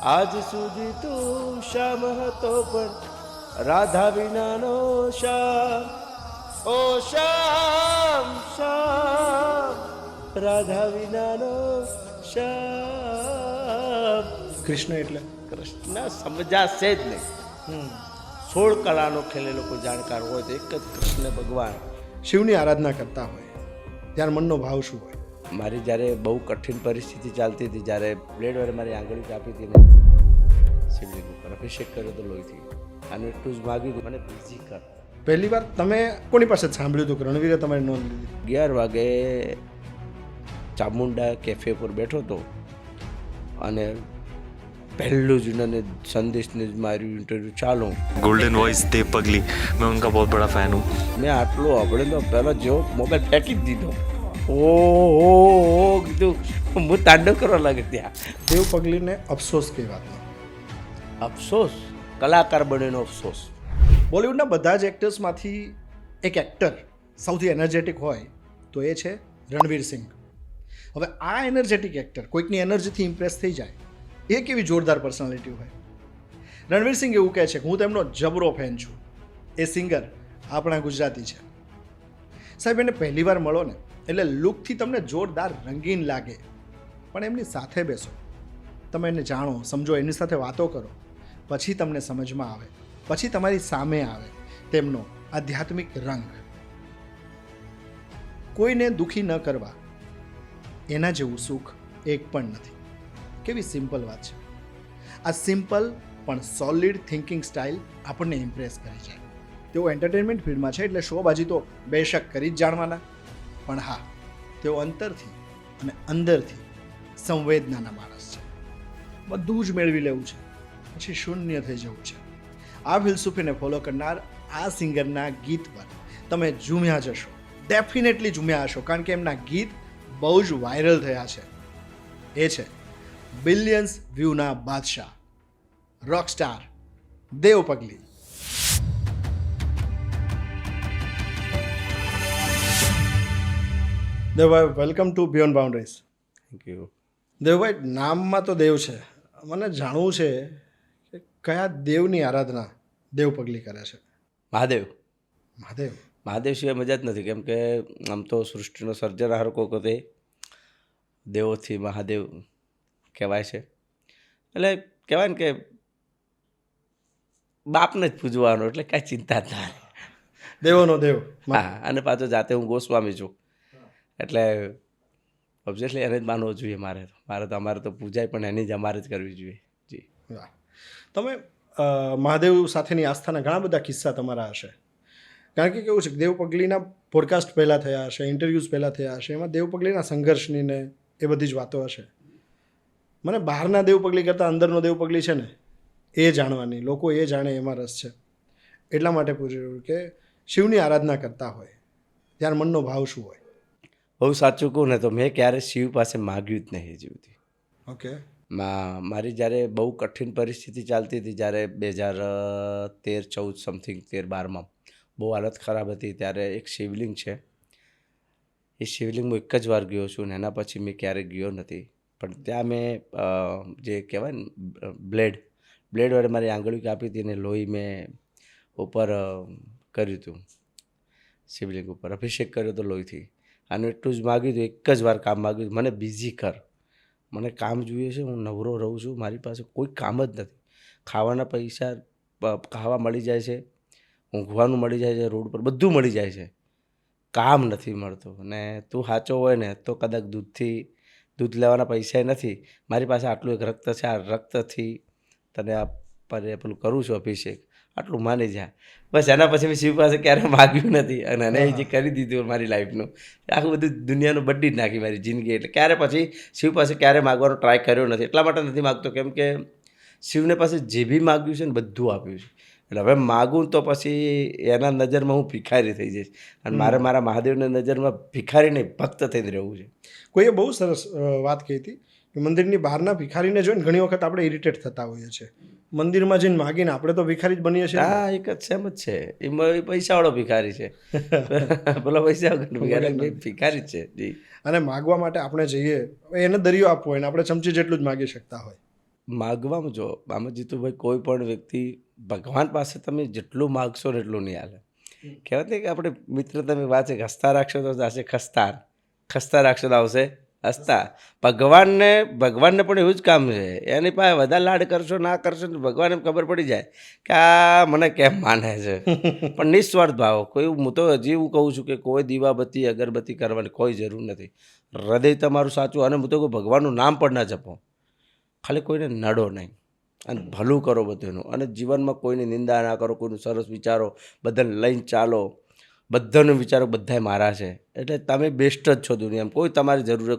આજ સુધી તો શ્યામ હતો પણ રાધા વિનાનો શ્યામ. ઓ શ્યામ શ્યામ રાધા વિનાનો શ્યામ. કૃષ્ણ એટલે કૃષ્ણ સમજાશે જ નહીં. 16 કલાનો ખેલેલો કોઈ જાણકાર હોય તો એક જ કૃષ્ણ ભગવાન. શિવની આરાધના કરતા હોય ત્યારે મનનો ભાવ શું હોય? મારી જ્યારે બહુ કઠિન પરિસ્થિતિ ચાલતી હતી, જ્યારે બ્લેડ વડે મારી આંગળી કાપી હતી ને, શિવલિંગ ઉપર અભિષેક કર્યો તો લોહીથી, અને એટલું જ માગ્યું હતું, મને બીજી કર. પહેલી વાર તમે કોની પાસે સાંભળ્યું હતું કે રણવીરે તમારી નોંધ લીધી? 11 વાગે ચામુંડા કેફે પર બેઠો હતો અને पहलू जिन्होंने संदेश ने मारी इंटरव्यू चालू गोल्डन वॉइस देव पगली, मैं उनका बहुत बड़ा फैन हूँ. मैं आटलो આપણે તો પહેલા જો મોબાઈલ ફેંકી જ દીધો. ઓ કીધું હું તાંડવ કરવા લાગે ત્યાં. દેવ પગલીને અફસોસ કઈ વાતનો? અફસોસ, કલાકાર બનેનો અફસોસ. બોલિવૂડના બધા જ એક્ટર્સમાંથી એક એક્ટર સૌથી એનર્જેટિક હોય તો એ છે રણવીર સિંહ. હવે આ એનર્જેટિક એક્ટર કોઈકની એનર્જીથી ઇમ્પ્રેસ થઈ જાય, એ કેવી જોરદાર પર્સનાલિટી હોય. રણવીર સિંહ એવું કહે છે કે હું તેમનો જબરો ફેન છું. એ સિંગર આપણા ગુજરાતી છે. સાહેબ, એને પહેલી વાર મળો ને એટલે લુકથી તમને જોરદાર રંગીન લાગે, પણ એમની સાથે બેસો, તમે એને જાણો સમજો, એની સાથે વાતો કરો, પછી તમને સમજમાં આવે, પછી તમારી સામે આવે તેમનો આધ્યાત્મિક રંગ. કોઈને દુઃખી ન કરવા, એના જેવું સુખ એક પણ નથી. કેવી સિમ્પલ વાત છે. આ સિમ્પલ પણ સોલિડ થિંકિંગ સ્ટાઇલ આપણને ઇમ્પ્રેસ કરી જાય. તેઓ એન્ટરટેનમેન્ટ ફિલ્ડમાં છે એટલે શોબાજી તો બેશક કરી જ જાણવાના, પણ હા, તેઓ અંતરથી અને અંદરથી સંવેદનાના માણસ છે. બધું જ મેળવી લેવું છે, પછી શૂન્ય થઈ જવું છે. આ ફિલસૂફીને ફોલો કરનાર આ સિંગરના ગીત પર તમે ઝૂમ્યા જશો, ડેફિનેટલી ઝૂમ્યા હશો, કારણ કે એમના ગીત બહુ જ વાયરલ થયા છે. એ છે બિલિયન્સ વ્યૂના બાદશાહ, રોક સ્ટાર દેવ પગલી. દેવભાઈ, welcome to beyond boundaries. Thank you. દેવભાઈ, નામમાં તો દેવ છે, મને જાણવું છે કે કયા દેવની આરાધના દેવ પગલી કરે છે? મહાદેવ. મહાદેવ. મહાદેવ સિવાય મજા જ નથી, કેમ કે આમ તો સૃષ્ટિનો સર્જનહાર કોક તે દેવોથી મહાદેવ કહેવાય છે. એટલે કહેવાય ને કે બાપને જ પૂજવાનો, એટલે કાંઈ ચિંતા જ ના રહે. દેવોનો દેવ. હા, અને પાછો જાતે હું ગોસ્વામી છું, એટલે ઓબ્વિયસલી એને જ માનવો જોઈએ. અમારે તો પૂજા પણ એની જ અમારે જ કરવી જોઈએ. જી વાહ. તમે મહાદેવ સાથેની આસ્થાના ઘણા બધા કિસ્સા તમારા હશે, કારણ કે કેવું છે કે દેવ પગલીના પોડકાસ્ટ પહેલાં થયા હશે, ઇન્ટરવ્યૂઝ પહેલાં થયા હશે, એમાં દેવ પગલીના સંઘર્ષની ને એ બધી જ વાતો હશે. મને બહારના દેવ પગલી કરતાં અંદરનો દેવ પગલી છે ને એ જાણવાની, લોકો એ જાણે એમાં રસ છે. એટલા માટે પૂછ્યું કે શિવની આરાધના કરતા હોય ત્યારે મનનો ભાવ શું હોય? બહુ સાચું કહું ને તો મેં ક્યારે શિવ પાસે માગ્યું જ નહીં જીવથી. ઓકે. મારી જ્યારે બહુ કઠિન પરિસ્થિતિ ચાલતી હતી, જ્યારે 2013-14 સમથિંગ 13-12માં બહુ હાલત ખરાબ હતી, ત્યારે એક શિવલિંગ છે, એ શિવલિંગ હું એક જ વાર ગયો છું ને એના પછી મેં ક્યારેય ગયો નથી. પણ ત્યાં મેં જે કહેવાય ને બ્લેડ વડે મારી આંગળી કાપી હતી ને લોહી મેં ઉપર કર્યું હતું, શિવલિંગ ઉપર અભિષેક કર્યો હતો લોહીથી, અને એટલું જ માગ્યું હતું, એક જ વાર કામ માગ્યું હતું, મને બીજી કર, મને કામ જોઈએ છે, હું નવરો રહું છું, મારી પાસે કોઈ કામ જ નથી. ખાવાના પૈસા ખાવા મળી જાય છે, ઊંઘવાનું મળી જાય છે, રોડ પર બધું મળી જાય છે, કામ નથી મળતું. અને તું સાચો હોય ને તો કદાચ દૂધ લેવાના પૈસા નથી, મારી પાસે આટલું એક રક્ત છે, આ રક્તથી તને આ પેલું કરું છું અભિષેક, આટલું માની જાય. બસ એના પછી મેં શિવ પાસે ક્યારે માગ્યું નથી, અને એને જે કરી દીધું મારી લાઈફનું, આખું બધું દુનિયાનું બદલી જ નાખી મારી જિંદગી. એટલે ક્યારે પછી શિવ પાસે ક્યારે માગવાનો ટ્રાય કર્યો નથી. એટલા માટે નથી માગતો કેમ કે શિવને પાસે જે બી માગ્યું છે ને બધું આપ્યું છે. એટલે હવે માગું તો પછી એના નજરમાં હું ભિખારી થઈ જઈશ, અને મારે મારા મહાદેવની નજરમાં ભિખારી નહીં ભક્ત થઈને રહેવું છે. કોઈએ બહુ સરસ વાત કહી હતી કે મંદિરની બહારના ભિખારીને જોઈને ઘણી વખત આપણે ઇરિટેટ થતા હોઈએ છીએ, મંદિરમાં જઈને માગીને આપણે તો ભિખારી જ બનીએ છીએ. હા, એક જ સેમ જ છે. એ પૈસાવાળો ભિખારી છે, પેલો પૈસા ભિખારી જ છે. જી. અને માગવા માટે આપણે જઈએ, એને દરિયો આપવો હોય ને આપણે ચમચી જેટલું જ માગી શકતા હોય. માગવામાં જો આમાં જીતુભાઈ કોઈ પણ વ્યક્તિ ભગવાન પાસે તમે જેટલું માગશો ને એટલું નહીં હાલે. કહેવાય ને કે આપણે મિત્ર તમે વાત છે કે હસતા રાખશો તો આવશે ખસ્તા, ખસ્તા રાખશો તો આવશે હસતા. ભગવાનને પણ એવું જ કામ છે. એની પાસે વધારે લાડ કરશો ના કરશો ને ભગવાન એમ ખબર પડી જાય કે આ મને કેમ માને છે. પણ નિસ્વાર્થ ભાવ કોઈ, હું તો હજી હું કહું છું કે કોઈ દીવાબત્તી અગરબત્તી કરવાની કોઈ જરૂર નથી. હૃદય તમારું સાચું, અને હું તો કોઈ ભગવાનનું નામ પણ ના જપો. ખાલી કોઈને નડો નહીં અને ભલું કરો બધુંનું, અને જીવનમાં કોઈની નિંદા ના કરો, કોઈનું સરસ વિચારો, બધાને લઈને ચાલો, બધાનું વિચારો બધાય મારા છે. એટલે તમે બેસ્ટ જ છો દુનિયામાં. કોઈ તમારી જરૂર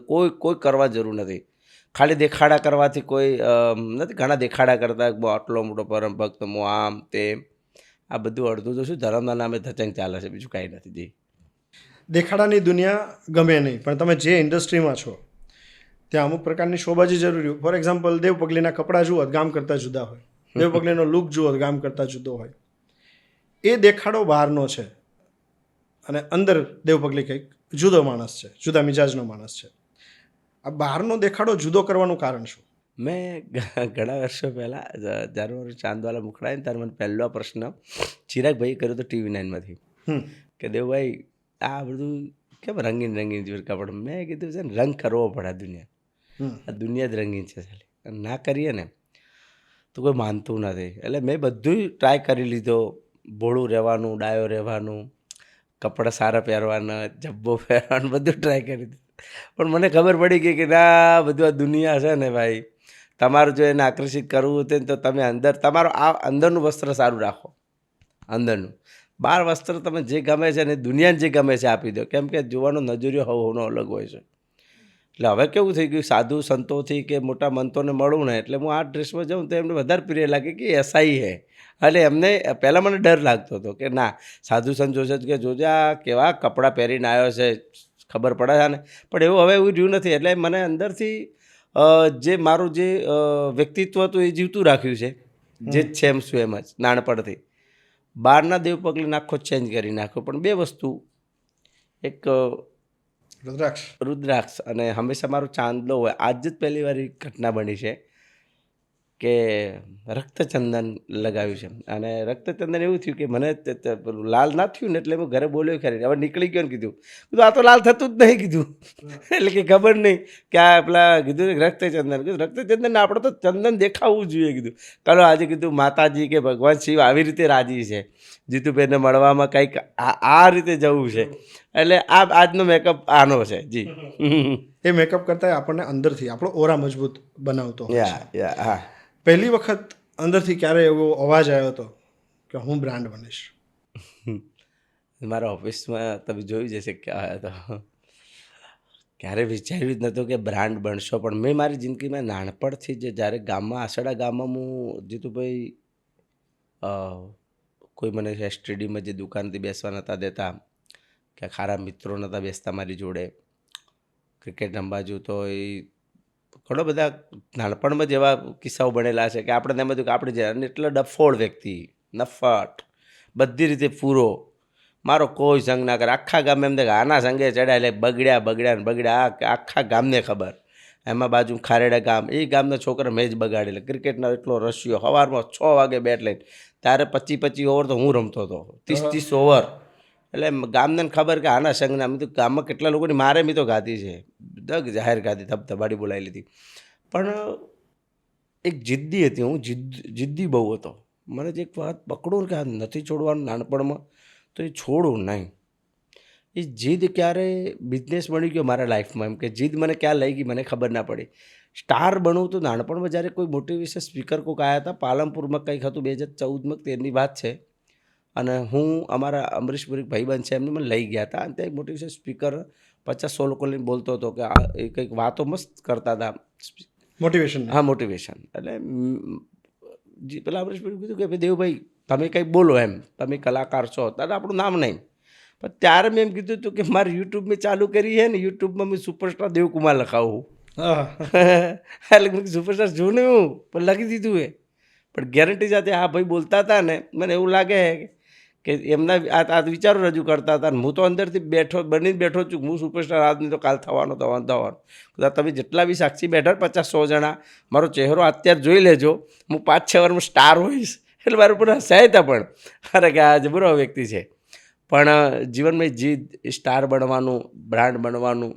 કોઈ કરવા જરૂર નથી. ખાલી દેખાડા કરવાથી કોઈ નથી. ઘણા દેખાડા કરતા આટલો મોટો પરમ ભક્ત હું આમ તેમ, આ બધું અડધું તો શું ધર્મના નામે ધચંગ ચાલે છે, બીજું કાંઈ નથી. જી, દેખાડાની દુનિયા ગમે નહીં, પણ તમે જે ઇન્ડસ્ટ્રીમાં છો ત્યાં અમુક પ્રકારની શોબાજી જરૂરી હોય. ફોર એક્ઝામ્પલ, દેવ પગલીના કપડાં જુઓ ગામ કરતાં જુદા હોય, દેવ પગલીનો લુક જુઓ ગામ કરતાં જુદો હોય. એ દેખાડો બહારનો છે અને અંદર દેવ પગલી કંઈક જુદો માણસ છે, જુદા મિજાજનો માણસ છે. આ બહારનો દેખાડો જુદો કરવાનું કારણ શું? મેં ઘણા વર્ષો પહેલાં જ્યારે મારું ચાંદવાલા મુખડાય ને ત્યારે મને પહેલો પ્રશ્ન ચિરાગભાઈ કર્યો હતો TV9માંથી કે દેવભાઈ આ બધું કેમ રંગીન રંગીન જેવું કપડ. મેં કીધું છે ને રંગ કરવો પડે. આ દુનિયા જ રંગીન છે સાલી. ના કરીએ ને તો કોઈ માનતું નથી. એટલે મેં બધું ટ્રાય કરી લીધો. ભોળું રહેવાનું, ડાયો રહેવાનું, કપડાં સારા પહેરવાના, જબ્બો પહેરવાનું, બધું ટ્રાય કરી દીધું. પણ મને ખબર પડી ગઈ કે ના, બધું આ દુનિયા છે ને ભાઈ, તમારું જો એને આકર્ષિત કરવું હોય ને તો તમે અંદર તમારું આ અંદરનું વસ્ત્ર સારું રાખો. અંદરનું, બહાર વસ્ત્ર તમે જે ગમે છે ને દુનિયાને જે ગમે છે આપી દો. કેમ કે જોવાનો નજરિયો હવનો અલગ હોય છે. એટલે હવે કેવું થઈ ગયું, સાધુ સંતોથી કે મોટા મંતોને મળું ને એટલે હું આ ડ્રેસમાં જાઉં તો એમને વધારે પ્રિય લાગે કે એસાઈ હે. એટલે એમને પહેલાં મને ડર લાગતો હતો કે ના, સાધુ સંત જોશે કે જોજે આ કેવા કપડાં પહેરીને આવ્યો છે, ખબર પડે છે ને. પણ એવું હવે એવું રહ્યું નથી. એટલે મને અંદરથી જે મારું જે વ્યક્તિત્વ હતું એ જીવતું રાખ્યું છે. જે જ છે એમ શું એમ જ નાનપણથી. બહારના દેવ પગલીને આખો ચેન્જ કરી નાખ્યો. પણ બે વસ્તુ, એક રુદ્રાક્ષ અને હંમેશા મારો ચાંદલો હોય. આજ જ પહેલી વાર ઘટના બની છે કે રક્તચંદન લગાવ્યું છે. અને રક્તચંદન એવું થયું કે મને લાલ ના થયું ને એટલે હું ઘરે બોલ્યો ખરી, હવે નીકળી ગયો ને કીધું આ તો લાલ થતું જ નહીં કીધું. એટલે કે ખબર નહીં કે આ પેલા કીધું રક્તચંદન. કીધું રક્તચંદન આપણે તો ચંદન દેખાવું જોઈએ કીધું. ચાલો આજે કીધું માતાજી કે ભગવાન શિવ આવી રીતે રાજી છે, જીતુભાઈને મળવામાં કંઈક આ રીતે જવું છે. એટલે આ આજનો મેકઅપ આનો છે. જી, એ મેકઅપ કરતાં આપણને અંદરથી આપણો ઓરા મજબૂત બનાવતો હોય છે. હા. પહેલી વખત અંદરથી ક્યારે એવો અવાજ આવ્યો હતો કે હું બ્રાન્ડ બનીશ? મારા ઓફિસમાં તમે જોયું જશે કે આવ્યો હતો. ક્યારે વિચાર્યું જ નહોતું કે બ્રાન્ડ બનશો. પણ મેં મારી જિંદગીમાં નાનપણથી જ જ્યારે ગામમાં આસડા ગામમાં હું જીતુભાઈ કોઈ મને એસટીડીમાં જે દુકાનથી બેસવા નહોતા દેતા, કે ખારા મિત્રો નહોતા બેસતા મારી જોડે, ક્રિકેટ રમવા જવું તો એ ઘણા બધા નાનપણમાં જ એવા કિસ્સાઓ બનેલા છે કે આપણે એમ બધું કે આપણે જે એટલે ડફોળ વ્યક્તિ, નફટ, બધી રીતે પૂરો, મારો કોઈ સંગ ના કરે. આખા ગામ એમ કે આના સંગે ચડ્યા એટલે બગડ્યા આખા ગામને ખબર. એમાં બાજુ ખારેડા ગામ, એ ગામના છોકરા મેચ બગાડેલે. ક્રિકેટનો એટલો રશિયો, સવારમાં 6 વાગે બેટ લઈને, ત્યારે 25 ઓવર તો હું રમતો હતો, 30 ઓવર. એટલે ગામને ખબર કે આના સંગના. મેં તો ગામમાં કેટલા લોકોની મારે મેં તો ગાધી છે, જાહેર ગાધી, ધબધબાડી બોલાવી લીધી. પણ એક જિદ્દી હતી, હું જિદ્દી બહુ હતો. મને જે એક વાત પકડું કે આ નથી છોડવાનું નાનપણમાં તો એ છોડું નહીં. એ જીદ ક્યારે બિઝનેસ બની ગયો મારા લાઈફમાં, એમ કે જીદ મને ક્યાં લઈ ગઈ મને ખબર ના પડી. સ્ટાર બનવું તો નાનપણમાં જ્યારે કોઈ મોટિવેશન સ્પીકર કોઈક આવ્યા હતા પાલનપુરમાં, કંઈક હતું 2014માં 13ની વાત છે. અને હું અમારા અમરીશપુરી ભાઈબંધ છે એમને મને લઈ ગયા હતા. અને ત્યાં એક મોટિવેશન સ્પીકર 50-100 લોકો લઈને બોલતો હતો કે આ એ કંઈક વાતો મસ્ત કરતા હતા. મોટિવેશન? હા, મોટિવેશન. એટલે પેલા અમરીશપુરી કીધું કે ભાઈ દેવભાઈ તમે કંઈક બોલો, એમ તમે કલાકાર છો, ત્યારે આપણું નામ નહીં. પણ ત્યારે મેં એમ કીધું હતું કે મારે યુટ્યુબ મેં ચાલુ કરી છે ને, યુટ્યુબમાં મેં સુપરસ્ટાર દેવકુમાર લખાવું. એટલે સુપરસ્ટાર જોઉં ને હું પણ લખી દીધું એ. પણ ગેરંટી સાથે હા ભાઈ બોલતા હતા ને, મને એવું લાગે કે એમના આ વિચારો રજૂ કરતા હતા. હું તો અંદરથી બનીને બેઠો છું, હું સુપરસ્ટાર આજની તો કાલ થવાનો. તમે જેટલા બી સાક્ષી બેઠા 50-100 જણા, મારો ચહેરો અત્યારે જોઈ લેજો, હું 5-6 વર્ષમાં સ્ટાર હોઈશ. એટલે મારું પણ હસાય હતા પણ, અરે કે આ જબરો વ્યક્તિ છે. પણ જીવનમાં જીદ, સ્ટાર બનવાનું, બ્રાન્ડ બનવાનું.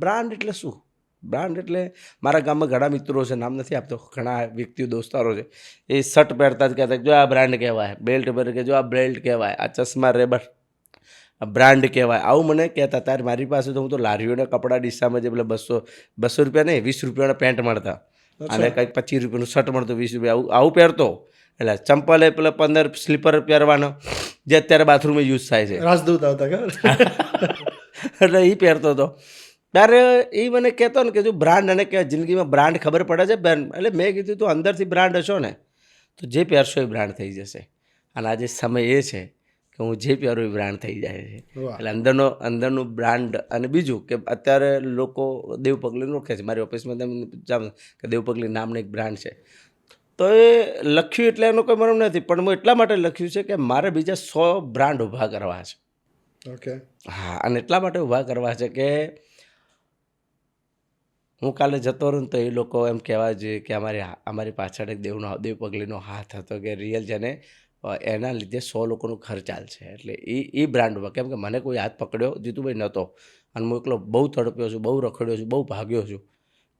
બ્રાન્ડ એટલે શું? બ્રાન્ડ એટલે મારા ગામમાં ઘણા મિત્રો છે, નામ નથી આપતો, ઘણા વ્યક્તિઓ દોસ્તારો છે, એ શર્ટ પહેરતા જ કહેતા જો આ બ્રાન્ડ કહેવાય, બેલ્ટ પહેરે કે જો આ બેલ્ટ કહેવાય, આ ચશ્મા રેબર બ્રાન્ડ કહેવાય, આવું મને કહેતા. ત્યારે મારી પાસે તો હું તો લારીઓના કપડા ડીસામાં જે પેલા 200 રૂપિયા નહીં, 20 રૂપિયાના પેન્ટ મળતા અને કંઈક 25 રૂપિયાનું શર્ટ મળતું, 20 રૂપિયા આવું પહેરતો. એટલે ચંપલ એ પેલા 15 સ્લીપર પહેરવાનો જે અત્યારે બાથરૂમમાં યુઝ થાય છે, રાજદૂત આવતા એટલે એ પહેરતો હતો. ત્યારે એ મને કહેતો ને કે જો બ્રાન્ડ, અને કે જિંદગીમાં બ્રાન્ડ ખબર પડે છે બેન. એટલે મેં કીધું તું અંદરથી બ્રાન્ડ હશો ને તો જે પહેરશો એ બ્રાન્ડ થઈ જશે. અને આજે સમય એ છે કે હું જે પહેરું એ બ્રાન્ડ થઈ જાય છે. એટલે અંદરનું બ્રાન્ડ. અને બીજું કે અત્યારે લોકો દેવ પગલીને ઓળખે છે. મારી ઓફિસમાં તમે જાણો કે દેવ પગલી નામનું એક બ્રાન્ડ છે. તો એ લખ્યું એટલે એનો કોઈ મરમ નથી, પણ હું એટલા માટે લખ્યું છે કે મારે બીજા 100 બ્રાન્ડ ઊભા કરવા છે. ઓકે. હા, અને એટલા માટે ઊભા કરવા છે કે હું કાલે જતો રહું તો એ લોકો એમ કહેવા જોઈએ કે અમારી પાછળ એક દેવ પગલીનો હાથ હતો, કે રિયલ છે ને એના લીધે 100 લોકોનું ઘર ચાલશે. એટલે એ બ્રાન્ડમાં, કેમ કે મને કોઈ હાથ પકડ્યો જીતુભાઈ નહોતો, અને હું એકલો બહુ તડપ્યો છું, બહુ રખડ્યો છું, બહુ ભાગ્યો છું,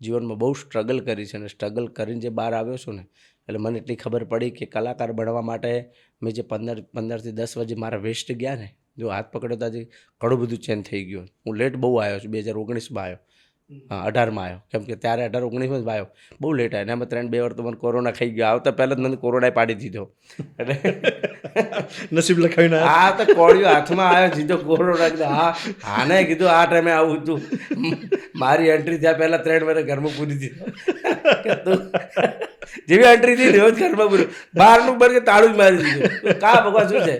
જીવનમાં બહુ સ્ટ્રગલ કરી છે. અને સ્ટ્રગલ કરીને જે બહાર આવ્યો છું ને, એટલે મને એટલી ખબર પડી કે કલાકાર બનવા માટે મેં જે 15 થી 10 વજે મારા વેસ્ટ ગયા ને, જો હાથ પકડ્યો તો આજે ઘણું બધું ચેન્જ થઈ ગયું. હું લેટ બહુ આવ્યો છું, 2019માં આવ્યો, 18માં આવ્યો, કેમ કે ત્યારે 18-19માં જ આવ્યો, બહુ લેટ આવ્યો. એમાં 3-2 વાર તો મને કોરોના ખાઈ ગયો. આવતા પહેલાં જ મને કોરોનાએ પાડી દીધો. એટલે નસીબ લખાવીને આ તો કોળિયો હાથમાં આવ્યો સીધો કોરોના. હાને કીધું આ ટાઈમે આવું હતું. મારી એન્ટ્રી થયા પહેલાં 3 વાર ઘરમાં પૂરી દીધો. જેવી એન્ટ્રી થઈ એવો જ ઘરમાં પૂરું, બહારનું બર કે તાળું જ મારી દીધું. કા ભગવાન શું છે,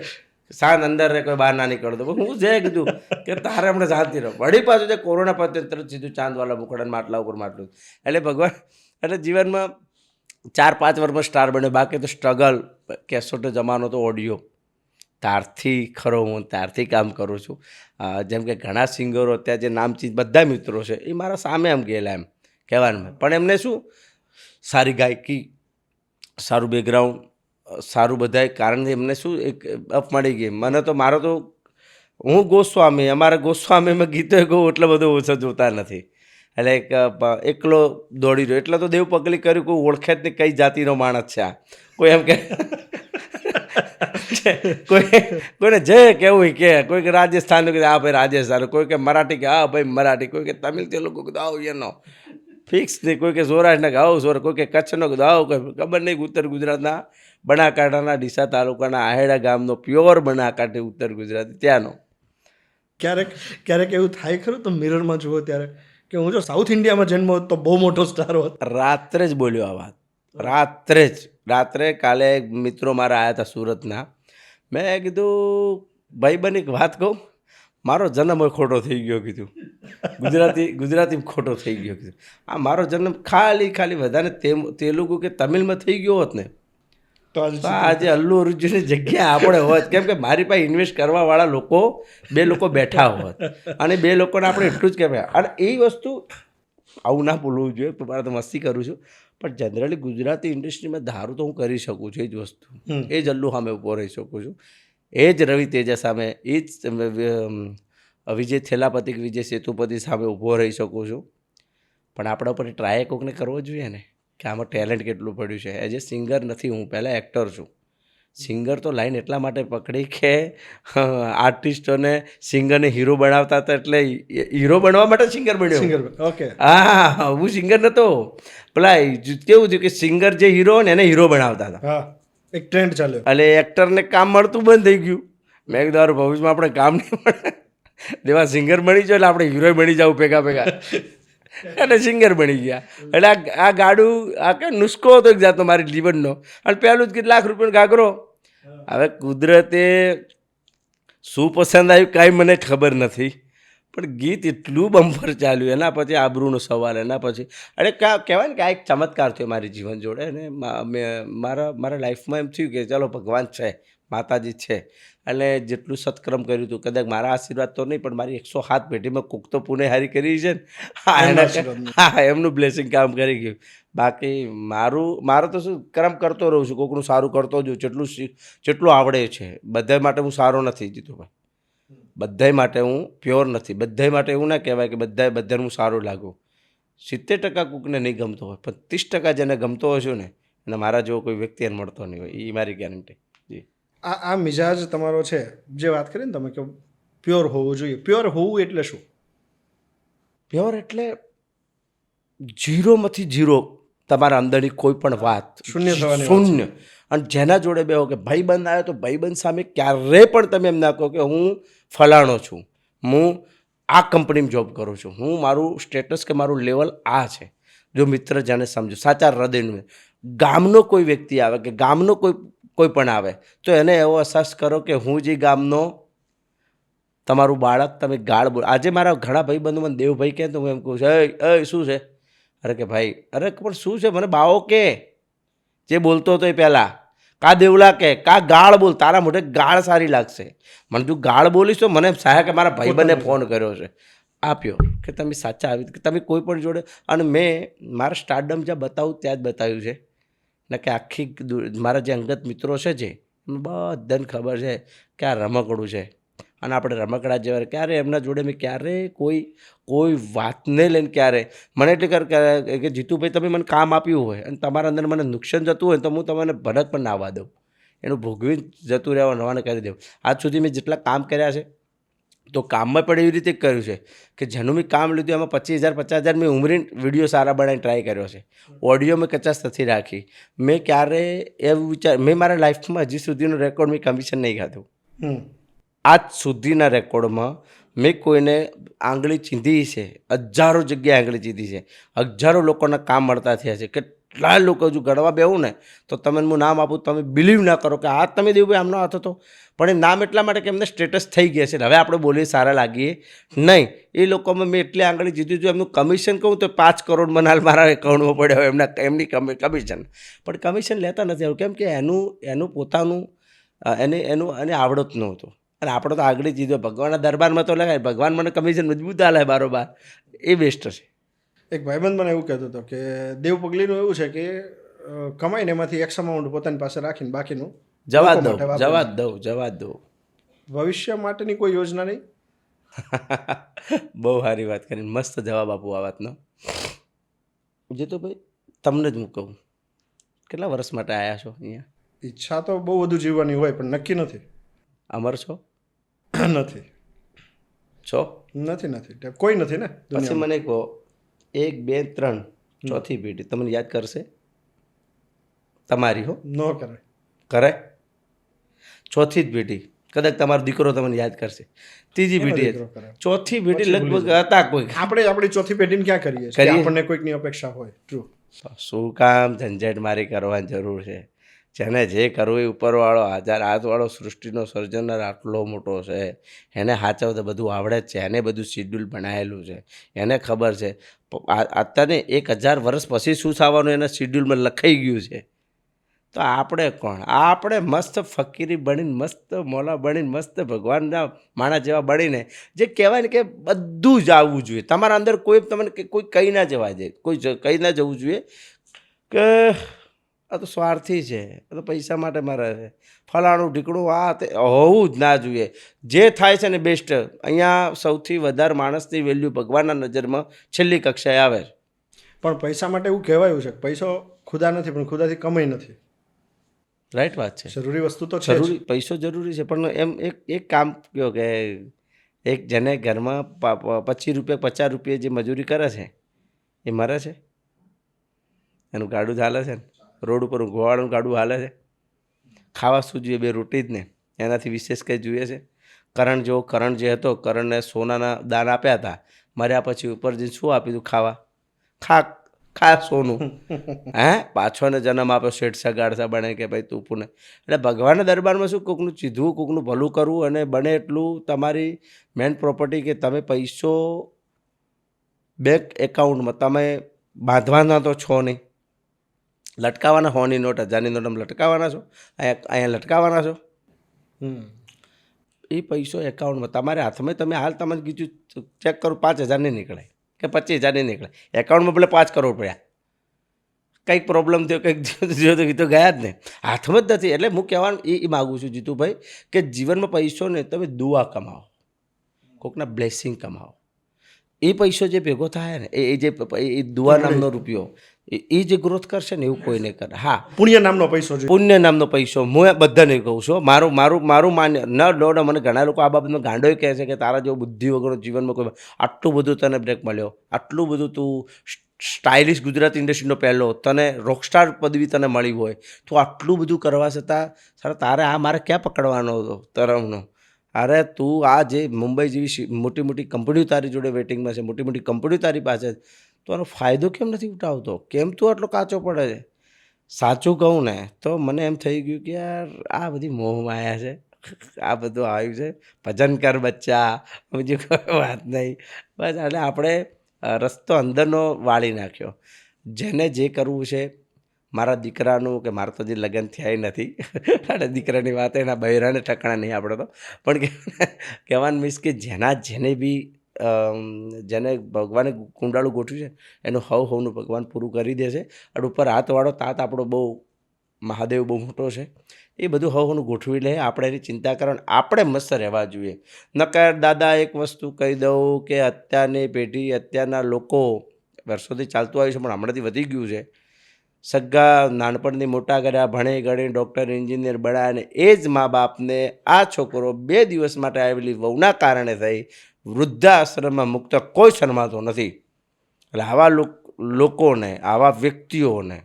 શાંત અંદર રહે, કોઈ બહાર ના નીકળતો. હું છે કીધું કે તારે હમણાં શાંતિ રહો. વળી પાછું જે કોરોના પતે તરત સીધું ચાંદવાલા મુકડાને માટલા ઉપર માટલું. એટલે ભગવાન, એટલે જીવનમાં 4-5 વર્ષમાં સ્ટાર બન્યો. બાકી તો સ્ટ્રગલ, કેસોટો જમાનો તો ઓડિયો, ત્યારથી ખરો હું ત્યારથી કામ કરું છું. જેમ કે ઘણા સિંગરો અત્યારે જે નામચીજ બધા મિત્રો છે એ મારા સામે આમ ગયેલા, એમ કહેવાનું. પણ એમને શું સારી ગાયકી, સારું બેકગ્રાઉન્ડ, સારું બધાય કારણ એમને શું એક અપ મળી ગઈ. મને તો મારો તો હું ગોસ્વામી, અમારા ગોસ્વામીમાં ગીતો કહું એટલે બધું ઓછો જોતા નથી. એટલે એકલો દોડી રહ્યો. એટલે તો દેવ પગલી કર્યું, કોઈ ઓળખે જ નહીં કઈ જાતિનો માણસ છે આ. કોઈ એમ કે કોઈને જે કેવું કે, કોઈ કે રાજસ્થાનનું કે હા ભાઈ રાજસ્થાન, કોઈ કે મરાઠી કે હા ભાઈ મરાઠી, કોઈ કે તમિલ તેલુગુ કીધું આવું એનો ફિક્સ નહીં, કોઈ કે સૌરાષ્ટ્રના કે આવું સૌરાષ્ટ્ર, કોઈ કે કચ્છનો કીધું આવું, કોઈ ખબર નહીં. ઉત્તર ગુજરાતના બનાસકાંઠાના ડીસા તાલુકાના આહેડા ગામનો પ્યોર બનાસકાંઠી ઉત્તર ગુજરાતી ત્યાંનો. ક્યારેક એવું થાય ખરું તો મિરરમાં જુઓ ત્યારે કે હું જો સાઉથ ઇન્ડિયામાં જન્મ હોત તો બહુ મોટો સ્ટાર હોત. રાત્રે જ બોલ્યો આ વાત, રાત્રે કાલે મિત્રો મારા આવ્યા હતા સુરતના. મેં કીધું ભાઈબંધ એક વાત કહું, મારો જન્મ ખોટો થઈ ગયો કીધું, ગુજરાતી ખોટો થઈ ગયો કીધું. આ મારો જન્મ ખાલી વધારે તેલુગુ કે તમિલમાં થઈ ગયો હોત ને તો આજે અલ્લુ અર્જુનની જગ્યા આપણે હોત. કેમ કે મારી પાસે ઇન્વેસ્ટ કરવાવાળા લોકો 2 લોકો બેઠા હોત, અને 2 લોકોને આપણે એટલું જ કહેવાય. અને એ વસ્તુ આવું ના બોલવું જોઈએ, મારે તો મસ્તી કરું છું, પણ જનરલી ગુજરાતી ઇન્ડસ્ટ્રીમાં ધારું તો હું કરી શકું છું. એ જ વસ્તુ, એ જ અલ્લુ સામે ઊભો રહી શકું છું, એ જ રવિ તેજા સામે, એ જ વિજય થેલાપતિ કે વિજય સેતુપતિ સામે ઊભો રહી શકું છું. પણ આપણા ઉપર ટ્રાય કોકને કરવો જોઈએ ને કે આમાં ટેલેન્ટ કેટલું પડ્યું છે. એઝ એ સિંગર નથી હું, પહેલાં એક્ટર છું. સિંગર તો લાઈન એટલા માટે પકડી કે આર્ટિસ્ટોને સિંગરને હીરો બનાવતા હતા, એટલે હીરો બનવા માટે સિંગર બન્યો. ઓકે. હા, હું સિંગર નહોતો. પેલા કેવું થયું કે સિંગર જે હીરો ને એને હીરો બનાવતા હતા. હા, એક ટ્રેન્ડ ચાલ્યો. એટલે એક્ટરને કામ મળતું બંધ થઈ ગયું. મેં કીધું અરે ભવિષ્યમાં આપણે કામ નહીં મળે, દેવા સિંગર બની જાવ એટલે આપણે હીરો બની જાવ ભેગા અને સિંગર બની ગયા. એટલે આ ગાડું આ કે નુસ્ખો હતો એક જાતનો મારી જીવનનો. અને પહેલું જ કેટલા લાખ રૂપિયાનો ઘાઘરો. હવે કુદરતે શું પસંદ આવ્યું કાંઈ મને ખબર નથી, પણ ગીત એટલું બમ્પર ચાલ્યું, એના પછી આબરૂનો સવાલ, એના પછી અરે કહેવાય ને કે આ એક ચમત્કાર થયો મારી જીવન જોડે. અને મારા લાઈફમાં એમ થયું કે ચલો ભગવાન છે, માતાજી છે, એટલે જેટલું સત્કર્મ કર્યું હતું, કદાચ મારા આશીર્વાદ તો નહીં પણ મારી 107 પેઢીમાં કોક તો પુણે હારી કરી છે ને, હા એમનું બ્લેસિંગ કામ કરી ગયું. બાકી મારું તો શું કર્મ કરતો રહું છું, કોકનું સારું કરતો જ જેટલું આવડે છે. બધા માટે હું સારો નથી જીતુભાઈ, બધા માટે હું પ્યોર નથી, બધા માટે એવું ના કહેવાય કે બધાને હું સારું લાગું. 70% કોકને નહીં ગમતો હોય, પણ 30% જેને ગમતો હશે ને અને મારા જેવો કોઈ વ્યક્તિ એને મળતો નહીં હોય, એ મારી ગેરંટી. જી. આ મિજાજ તમારો છે, જે વાત કરી ને તમે કે પ્યોર હોવું જોઈએ, પ્યોર હોવું એટલે શું? પ્યોર એટલે ઝીરોમાંથી ઝીરો, તમારા અંદરની કોઈ પણ વાત શૂન્ય થવાની વાત છે. શૂન્ય. અને જેના જોડે બેહો કે ભાઈબંધ આવ્યો તો ભાઈબંધ સામે ક્યારેય પણ તમે એમ ના કહો કે હું ફલાણો છું, હું આ કંપનીમાં જોબ કરું છું, હું મારું સ્ટેટસ કે મારું લેવલ આ છે. જો મિત્ર જેને સમજો, સાચા હૃદયનું. ગામનો કોઈ વ્યક્તિ આવે કે ગામનો કોઈ પણ આવે તો એને એવો અહેસાસ કરો કે હું જે ગામનો તમારું બાળક, તમે ગાળ બોલ. આજે મારા ઘણા ભાઈબંધો મને દેવભાઈ કહે તો હું એમ કહું છું, એ શું છે? અરે કે ભાઈ, અરે પણ શું છે? મને બાવો કે જે બોલતો હતો એ પહેલાં, કા દેવલા કા ગાળ બોલ, તારા મોઢે ગાળ સારી લાગશે. મને તું ગાળ બોલીશ તો મને એમ સાહેબ કે મારા ભાઈબંધને ફોન કર્યો છે. આપ્યો કે તમે સાચા આવી કે તમે કોઈ પણ જોડે. અને મેં મારા સ્ટારડમ જ્યાં બતાવું ત્યાં જ બતાવ્યું છે ને કે આખી મારા જે અંગત મિત્રો છે જે બધાને ખબર છે કે આ રમકડું છે. અને આપણે રમકડા જેવા ક્યારે એમના જોડે મેં ક્યારે કોઈ વાતને લઈને ક્યારે મને એટલે કે જીતુભાઈ તમે મને કામ આપ્યું હોય અને તમારા અંદર મને નુકસાન જતું હોય તો હું તમને ભરત પણ ના આવવા દઉં, એનું ભોગવી જતું રહેવા નવાને કરી દઉં. આજ સુધી મેં જેટલા કામ કર્યા છે તો કામમાં પણ એવી રીતે કર્યું છે કે જેનું મેં કામ લીધું એમાં 25,000 50,000 મેં ઉમરીને વિડીયો સારા બનાવીને ટ્રાય કર્યો છે. ઓડિયો મેં કચાશ નથી રાખી. મેં ક્યારે એવું મેં મારા લાઈફમાં હજી સુધીનો રેકોર્ડ મેં કમિશન નહીં ખાધું. આજ સુધીના રેકોર્ડમાં મેં કોઈને આંગળી ચીંધી છે, હજારો જગ્યાએ આંગળી ચીંધી છે, હજારો લોકોના કામ મળતા થયા છે. કેટલા લોકો હજુ ગણવા બેહું ને તો તમે હું નામ આપું તમે બિલીવ ના કરો કે આ તમે દેવું આમનો હાથ હતો. પણ એ નામ એટલા માટે કે એમને સ્ટેટસ થઈ ગયા છે ને હવે આપણે બોલીએ સારા લાગીએ નહીં. એ લોકોમાં મેં એટલી આંગળી જીતી છું. એમનું કમિશન કહું તો 5 કરોડ મનાલ મારા એકાઉન્ટમાં પડ્યો એમની કમિશન. પણ કમિશન લેતા નથી કેમ કે એનું પોતાનું એને આવડત નહોતું. અને આપણો તો આગળ જીધો ભગવાનના દરબારમાં તો લગાય, ભગવાન મને કમિશન મજબૂત આલે બારોબાર, એ બેસ્ટ છે. એક ભાઈબંધ મને એવું કહેતો હતો કે દેવ પગલીનું એવું છે કે કમાઈને એમાંથી એક્સ અમાઉન્ટ પોતાની પાસે રાખીને બાકીનું જવા દો. ભવિષ્ય માટેની કોઈ યોજના નહીં? બહુ સારી વાત કરીને મસ્ત જવાબ આપું આ વાતનો. જીતુભાઈ તમને જ હું કહું, કેટલા વર્ષ માટે આવ્યા છો અહીંયા? ઈચ્છા તો બહુ બધું જીવવાની હોય પણ નક્કી નથી. અમર છો? નથી કોઈ નથી ને. પછી મને કહો 1 2 3 ચોથી પેઢી તમને યાદ કરશે? તમારી હો ન કરે. ચોથી જ પેઢી કદાચ તમારો દીકરો તમને યાદ કરશે. ત્રીજી પેઢી, ચોથી પેઢી લગભગ હતા કોઈ. આપણે આપણી ચોથી પેઢીને ક્યાં કરીએ છીએ? આપણને કોઈકની અપેક્ષા હોય. ટ્રુ. શું કામ ઝંઝટ મારી કરવાની જરૂર છે? જેને જે કરવું એ ઉપરવાળો 1000 હાથવાળો સૃષ્ટિનો સર્જનર આટલો મોટો છે, એને સાચવતા બધું આવડે જ છે. એને બધું શિડ્યુલ બનાવેલું છે, એને ખબર છે. અત્યારે 1000 વર્ષ પછી શું થવાનું એના શિડ્યુલમાં લખાઈ ગયું છે. તો આપણે કોણ? આપણે મસ્ત ફકીરી બનીને, મસ્ત મોલા બનીને, મસ્ત ભગવાનના માણસ જેવા બનીને જે કહેવાય ને કે બધું જ આવવું જોઈએ તમારા અંદર. તમને કોઈ કહી ના જવા દે, કોઈ કહી ના જવું જોઈએ કે આ તો સ્વાર્થી છે, આ તો પૈસા માટે મારે છે, ફલાણું ઢીકણું, આ તે હોવું જ ના જોઈએ. જે થાય છે ને બેસ્ટ. અહીંયા સૌથી વધારે માણસની વેલ્યુ ભગવાનના નજરમાં છેલ્લી કક્ષાએ આવે છે. પણ પૈસા માટે એવું કહેવાયું છે કે પૈસો ખુદા નથી પણ ખુદાથી કમાઈ નથી. રાઈટ વાત છે. જરૂરી વસ્તુ તો છે, પૈસો જરૂરી છે. પણ એમ એક કામ કહો કે એક જેને ઘરમાં 25 રૂપિયા 50 રૂપિયા જે મજૂરી કરે છે એ મરે છે? એનું ગાડું ચાલે છે ને? રોડ ઉપર ઊંઘવાવાળું ગાડું હાલે છે? ખાવા શું જોઈએ? 2 રોટી જ ને. એનાથી વિશેષ કંઈ જોઈએ છે? કરણ જે હતો, કરણને સોનાના દાન આપ્યા હતા, મર્યા પછી ઉપર જઈને શું આપ્યું હતું? ખાસ સોનું પાછોને જન્મ આપ્યો શેઠ સગાડતા બને કે ભાઈ તું પુણે એટલે ભગવાનના દરબારમાં શું કોકનું ચીધવું કોકનું ભલું કરવું અને બને એટલું તમારી મેન પ્રોપર્ટી કે તમે પૈસો બેંક એકાઉન્ટમાં તમે બાંધવાના તો છો નહીં, લટકાવવાના હોની નોટ 1000ની નોટ તમે લટકાવવાના છો, અહીંયા લટકાવવાના છો. એ પૈસો એકાઉન્ટમાં તમારે હાથમાં તમે હાલ તમે કીધું ચેક કરો 5000 નહીં નીકળે કે 25000 નહીં નીકળે, એકાઉન્ટમાં ભલે 5 કરોડ પડ્યા, કંઈક પ્રોબ્લેમ થયો કંઈક જો તો એ તો ગયા જ ને, હાથમાં જ નથી. એટલે હું કહેવાનું એ માગું છું જીતુભાઈ કે જીવનમાં પૈસો ને તમે દુઆ કમાવો, કોકના બ્લેસિંગ કમાવો. એ પૈસો જે ભેગો થાય ને એ જે એ દુઆ નામનો રૂપિયો એ જે ગ્રોથ કરશે ને એવું કોઈ નહીં કરે. હા, પુણ્ય નામનો પૈસો જોઈએ. પુણ્ય નામનો પૈસો હું બધાને કહું છું. મારું માન્ય ન દોડ. મને ઘણા લોકો આ બાબતમાં ગાંડોય કહે છે કે તારા જેવો બુદ્ધિ વગરનો જીવનમાં કોઈ આટલું બધું તને બ્રેક મળ્યો, આટલું બધું તું સ્ટાઇલિશ ગુજરાત ઇન્ડસ્ટ્રીનો પહેલો તને રોકસ્ટાર પદવી તને મળી હોય તો આટલું બધું કરવા છતાં સારા તારે આ મારે ક્યાં પકડવાનો હતો તરમનો? અરે તું આ જે મુંબઈ જેવી મોટી મોટી કંપનીઓ તારી જોડે વેટિંગમાં છે, મોટી મોટી કંપનીઓ તારી પાસે છે, તો આનો ફાયદો કેમ નથી ઉઠાવતો? કેમ તું આટલો કાચો પડે છે? સાચું કહું ને તો મને એમ થઈ ગયું કે યાર આ બધી મોહમાયા છે, આ બધું આવ્યું છે, ભજન કર બચ્ચા, બીજું કોઈ વાત નહીં. બસ એટલે આપણે રસ્તો અંદરનો વાળી નાખ્યો. જેને જે કરવું છે, મારા દીકરાનું કે મારા તો જે લગ્ન થયા નથી અને દીકરાની વાત એના બહેરાને ઠકાણા નહીં આપણે તો, પણ કહેવાનું મીન્સ કે જેને બી જેને ભગવાને કુંડાળું ગોઠવ્યું છે એનું હવનું ભગવાન પૂરું કરી દે છે. અને ઉપર હાથવાળો તાત આપણો બહુ મહાદેવ બહુ મોટો છે, એ બધું હવનું ગોઠવી લે. આપણે એની ચિંતા કરવાની, આપણે મસ્ત રહેવા જોઈએ. નકર દાદા એક વસ્તુ કહી દઉં કે અત્યારની પેઢી, અત્યારના લોકો વર્ષોથી ચાલતું આવ્યું છે પણ હમણાંથી વધી ગયું છે. સગા નાનપણથી મોટા કર્યા, ભણે ગણે ડૉક્ટર એન્જિનિયર બનાવ્યા અને એ જ મા બાપને આ છોકરો 2 દિવસ માટે આવેલી વહુના કારણે થઈ વૃદ્ધાશ્રમમાં મુક્ત કોઈ શરમાતો નથી. એટલે આવા લોકોને, આવા વ્યક્તિઓને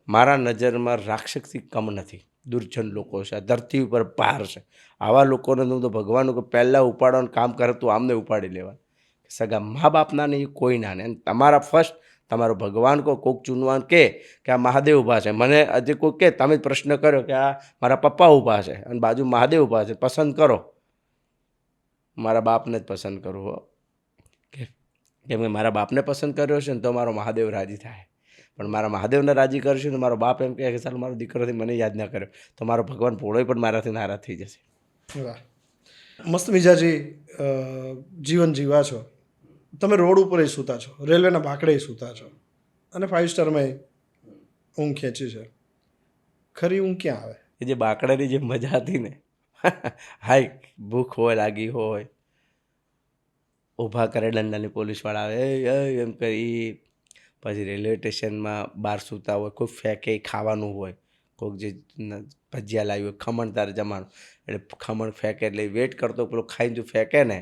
મારા નજરમાં રાક્ષસથી કમ નથી. દુર્જન લોકો છે, આ ધરતી ઉપર પાર છે. આવા લોકોને હું તો ભગવાનનું કે પહેલાં ઉપાડવાનું કામ કરે તું આમને ઉપાડી લેવા. સગા મા બાપના નહીં, કોઈ ના નહીં. તમારા ફર્સ્ટ તમારો ભગવાન કોક ચૂનવાન કે આ મહાદેવ ઊભા છે. મને હજી કોઈ કે તમે પ્રશ્ન કર્યો કે આ મારા પપ્પા ઊભા છે અને બાજુ મહાદેવ ઊભા છે, પસંદ કરો. મારા બાપને જ પસંદ કરું હો, કેમ કે મારા બાપને પસંદ કર્યો છે ને તો મારો મહાદેવ રાજી થાય. પણ મારા મહાદેવને રાજી કરશું ને મારો બાપ એમ કહે કે ચાલ મારો દીકરોથી મને યાદ ના કર્યો તો મારો ભગવાન ભોળોય પણ મારાથી નારાજ થઈ જશે. વાહ, મસ્ત મિજાજી જીવન જીવા છો તમે. રોડ ઉપર સૂતા છો, રેલવેના બાકડે સૂતા છો અને 5 સ્ટારમાં ઊંઘ ખેંચી છે. ખરી ઊંઘ ક્યાં આવે? એ જે બાકડાની જે મજા હતી ને, હાય ભૂખ હોય, લાગી હોય, ઊભા કરે દંડાની પોલીસવાળા આવે એમ કરી, પછી રેલવે સ્ટેશનમાં બહાર સૂતા હોય, કોઈ ફેંકે ખાવાનું હોય, કોઈક જે ભજીયા લાવ્યું હોય, ખમણ તારે જમાનું એટલે ખમણ ફેંકે એટલે વેટ કરતો પેલો ખાઈને જો ફેંકે ને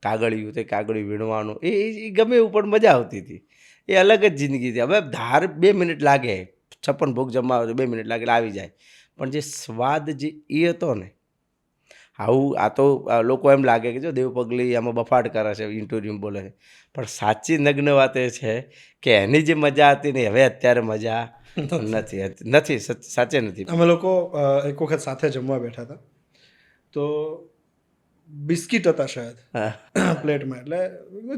કાગળિયું તે કાગળિયું વીણવાનું એ ગમે એવું પણ મજા આવતી હતી. એ અલગ જ જિંદગી હતી. હવે ધાર 2 મિનિટ લાગે, 56 ભોગ જમવા 2 મિનિટ લાગે એટલે આવી જાય, પણ જે સ્વાદ જે એ હતો ને, આવું આ તો લોકો એમ લાગે કે જો દેવ પગલી આમાં બફાટ કરે છે, ઇન્ટરવ્યૂ બોલે છે, પણ સાચી નગ્ન વાત એ છે કે એની જે મજા હતી ને હવે અત્યારે મજા નથી, સાચે નથી. અમે લોકો એક વખત સાથે જમવા બેઠા હતા તો બિસ્કિટ હતા શાયદ પ્લેટમાં, એટલે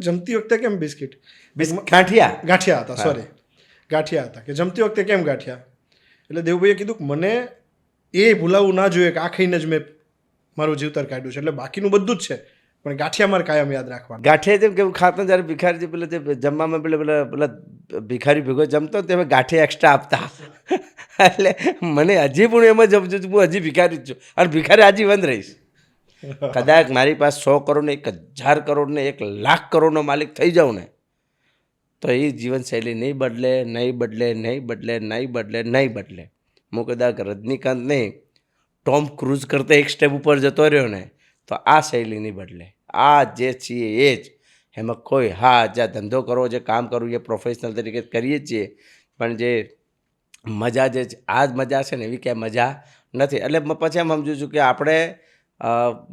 જમતી વખતે કેમ બિસ્કિટ, ગાંઠિયા હતા, સોરી ગાંઠિયા હતા, કે જમતી વખતે કેમ ગાંઠિયા, એટલે દેવભાઈએ કીધું કે મને એ ભૂલાવવું ના જોઈએ કે આ ખાઈને જ મેં મારું જીવતર કાઢ્યું છે, એટલે બાકીનું બધું જ છે પણ ગાંઠિયા મારે કાયમ યાદ રાખવાનું. ગાંઠિયા જેમ કે ખાતો જ્યારે ભિખારી પેલા જે જમવામાં પેલા ભિખારી ભેગો જમતો તે ગાંઠિયા એક્સ્ટ્રા આપતા, એટલે મને હજી પણ એમ જ સમજુ છું હું હજી ભિખારી જ છું અને ભિખારી આજીવન રહીશ. કદાચ મારી પાસે 100 કરોડ ને 1000 કરોડ ને 1 લાખ કરોડનો માલિક થઈ જાઉં ને તો એ જીવનશૈલી નહીં બદલે. હું કદાચ રજનીકાંત નહીં ટોમ ક્રૂઝ કરતાં એક સ્ટેપ ઉપર જતો રહ્યો ને તો આ શૈલી નહીં બદલે. આ જે છીએ એ જ, એમાં કોઈ જ્યાં ધંધો કરવો, જે કામ કરવું એ પ્રોફેશનલ તરીકે કરીએ જ છીએ, પણ જે મજા જે આ જ મજા છે ને એવી ક્યાંય મજા નથી. એટલે પછી એમ સમજુ છું કે આપણે